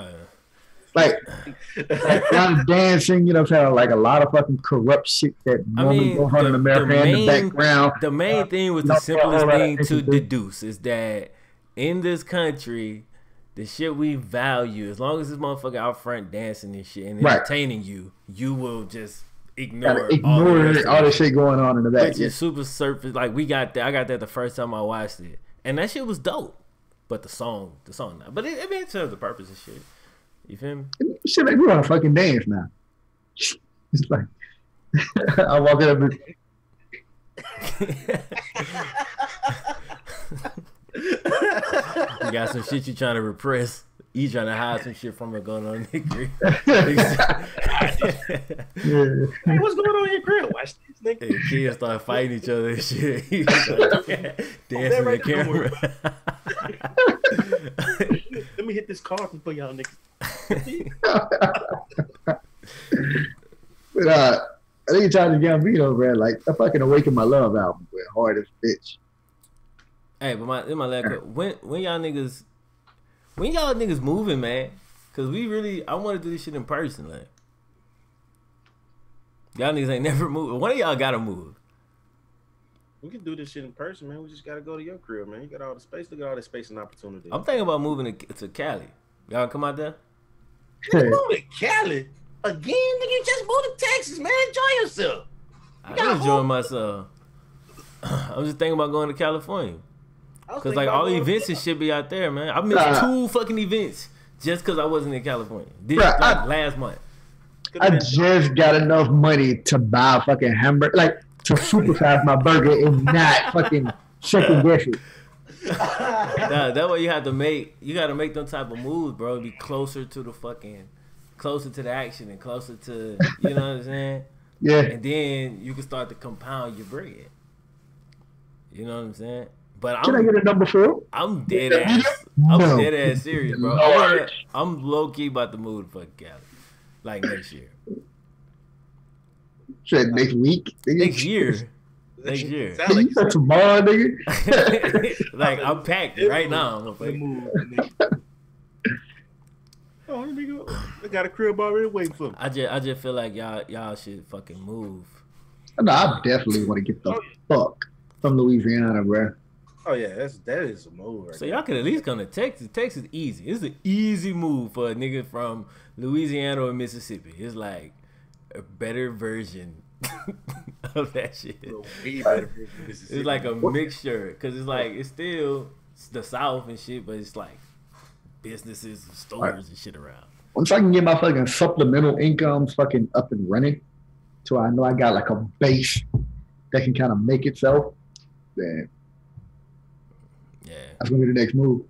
a lot of dancing, you know what I'm saying? Like a lot of fucking corrupt shit that normally goes on in America in the background. The main thing was the simplest thing to deduce is that in this country, the shit we value, as long as this motherfucker out front dancing and shit and entertaining you, you will just ignore all the shit going on in the back. Which is super surface. Like I got that the first time I watched it, and that shit was dope. But the song, not. But it serves the purpose of shit. You feel me? Shit make me want to fucking dance now. It's like I walk up and you got some shit you trying to repress. You trying to hide some shit from it going on in the crib. Hey, what's going on in your crib? Watch this, nigga. Hey, kids start fighting each other and shit. Dancing in the camera. Let me hit this card for y'all niggas. But I think it's time to get Gambino, man. Like I fucking Awaken My Love album went hard as a bitch. Hey, but my last when y'all niggas moving, man? Cause I want to do this shit in person, like. Y'all niggas ain't never moved. One of y'all gotta move. We can do this shit in person, man. We just gotta go to your crib, man. You got all the space. Look at all the space and opportunity. I'm thinking about moving to Cali. Y'all come out there? You moving to Cali again? Nigga, you just moved to Texas, man. Enjoy yourself. I'm enjoying myself. I'm just thinking about going to California. Cause like all the events and shit be out there, man. I missed 2 fucking events just cause I wasn't in California. Last month. I just got enough money to buy a fucking hamburger, like to supersize my burger and not fucking second guess it. That way you have to make them type of moves, bro. Be closer to the action and closer to, you know what I'm saying? Yeah. And then you can start to compound your bread. You know what I'm saying? But Can I get a number 4? I'm dead ass. I'm dead ass serious, bro. I'm low key about to move to fucking Cali, like next year. Shit, next week? Next year. Next year. Sound like You said tomorrow, nigga? Like I'm packed right now. Oh, nigga, I got a crib already waiting for me. I just feel like y'all should fucking move. No, I definitely want to get the fuck from Louisiana, bro. Oh yeah, that is a move. Right So y'all can at least come to Texas. Texas easy. It's an easy move for a nigga from Louisiana or Mississippi. It's like a better version of that shit. It's It's like a mixture because it's like it's still the South and shit, but it's like businesses and stores and shit around. Once I can get my fucking supplemental income fucking up and running, so I know I got like a base that can kind of make itself, then that's gonna be the next move.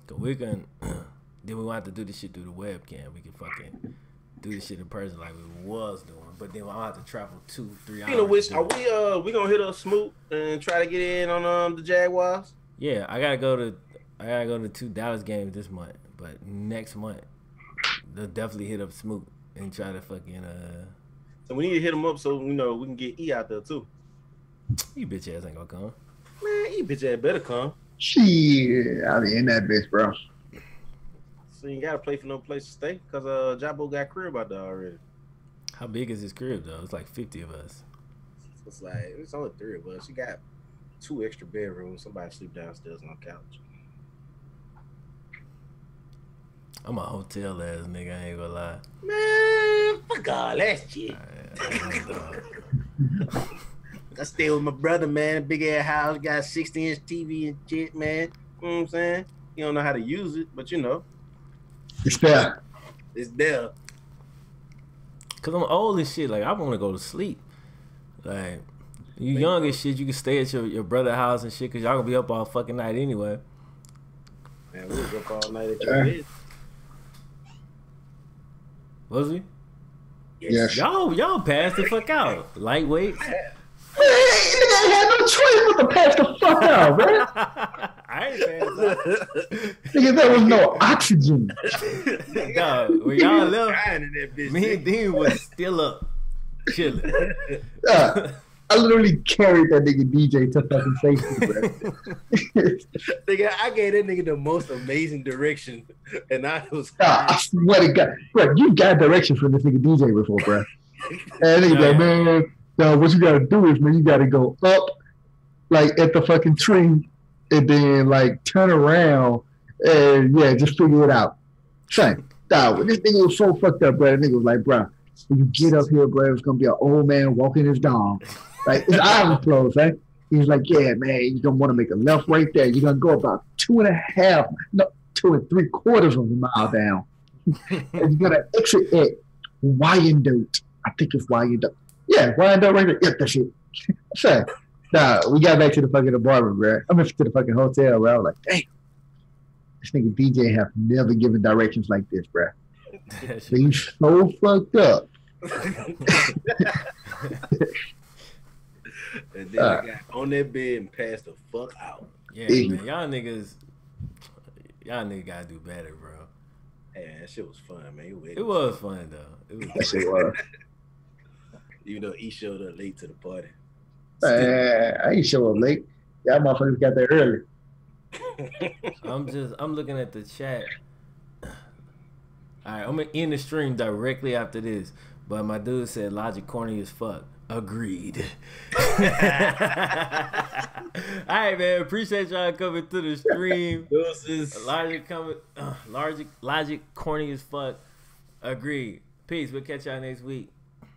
Cause we can, then we want to do this shit through the webcam. We can fucking do this shit in person like we was doing, but then I'll have to travel 2-3 hours. You know, which are we gonna hit up Smoot and try to get in on the Jaguars? Yeah, I gotta go to 2 Dallas games this month, but next month they'll definitely hit up Smoot and try to fucking So we need to hit him up so we can get E out there too. You bitch ass ain't gonna come. Man, you bitch ass better come. Shit, I be in that bitch, bro. So you gotta play for no place to stay because Jabo got crib out there already. How big is his crib though? It's like 50 of us. It's like it's only 3 of us. You got 2 extra bedrooms. Somebody sleep downstairs on the couch. I'm a hotel ass nigga. I ain't gonna lie. Man, fuck all that shit. I stay with my brother, man. Big ass house, got 60-inch TV and shit, man. You know what I'm saying? You don't know how to use it, but you know. It's there. It's there. Cause I'm old as shit. Like I want to go to sleep. Like you young as shit, you can stay at your brother's house and shit. Cause y'all gonna be up all fucking night anyway. Man, we was up all night at your bed. Was we? Yes. Y'all passed the fuck out. Lightweight. I had no choice but to pass the fuck out, man. I ain't passed out. Nigga, there was no oxygen. Dog, when y'all left, Crying in that bitch, me and Dean was still up, chilling. I literally carried that nigga DJ to fucking safety, bro. Nigga, I gave that nigga the most amazing direction, and I was. I swear to God, bro, you got direction from this nigga DJ before, bro. And nigga like, man, what you gotta do is, man, you gotta go up, like at the fucking tree, and then like turn around, and yeah, just figure it out. Son, dog, this nigga was so fucked up, bro. The nigga was like, bro, when you get up here, bro, it's gonna be an old man walking his dog. Like his eyes were closed, right? He's like, yeah, man, you're gonna want to make a left right there. You're gonna go about 2.5, no, 2 3/4 of a mile down. And you're gonna exit at Wyandotte. I think it's Wyandotte. Yeah, Wyandotte right there. Yeah, that shit. So, we got back to the fucking apartment, bro. I went to the fucking hotel, bro. I was like, hey, this nigga DJ have never given directions like this, bro. He's so fucked up. And then I got on that bed and passed the fuck out. Yeah, man, y'all niggas gotta do better, bro. Hey, that shit was fun, man. It was fun though. That shit was. Even though he showed up late to the party. I ain't show up late. Y'all motherfuckers got there early. I'm looking at the chat. All right, I'm gonna end the stream directly after this. But my dude said Logic corny as fuck. Agreed. All right, man. Appreciate y'all coming to the stream. Logic corny as fuck. Agreed. Peace. We'll catch y'all next week.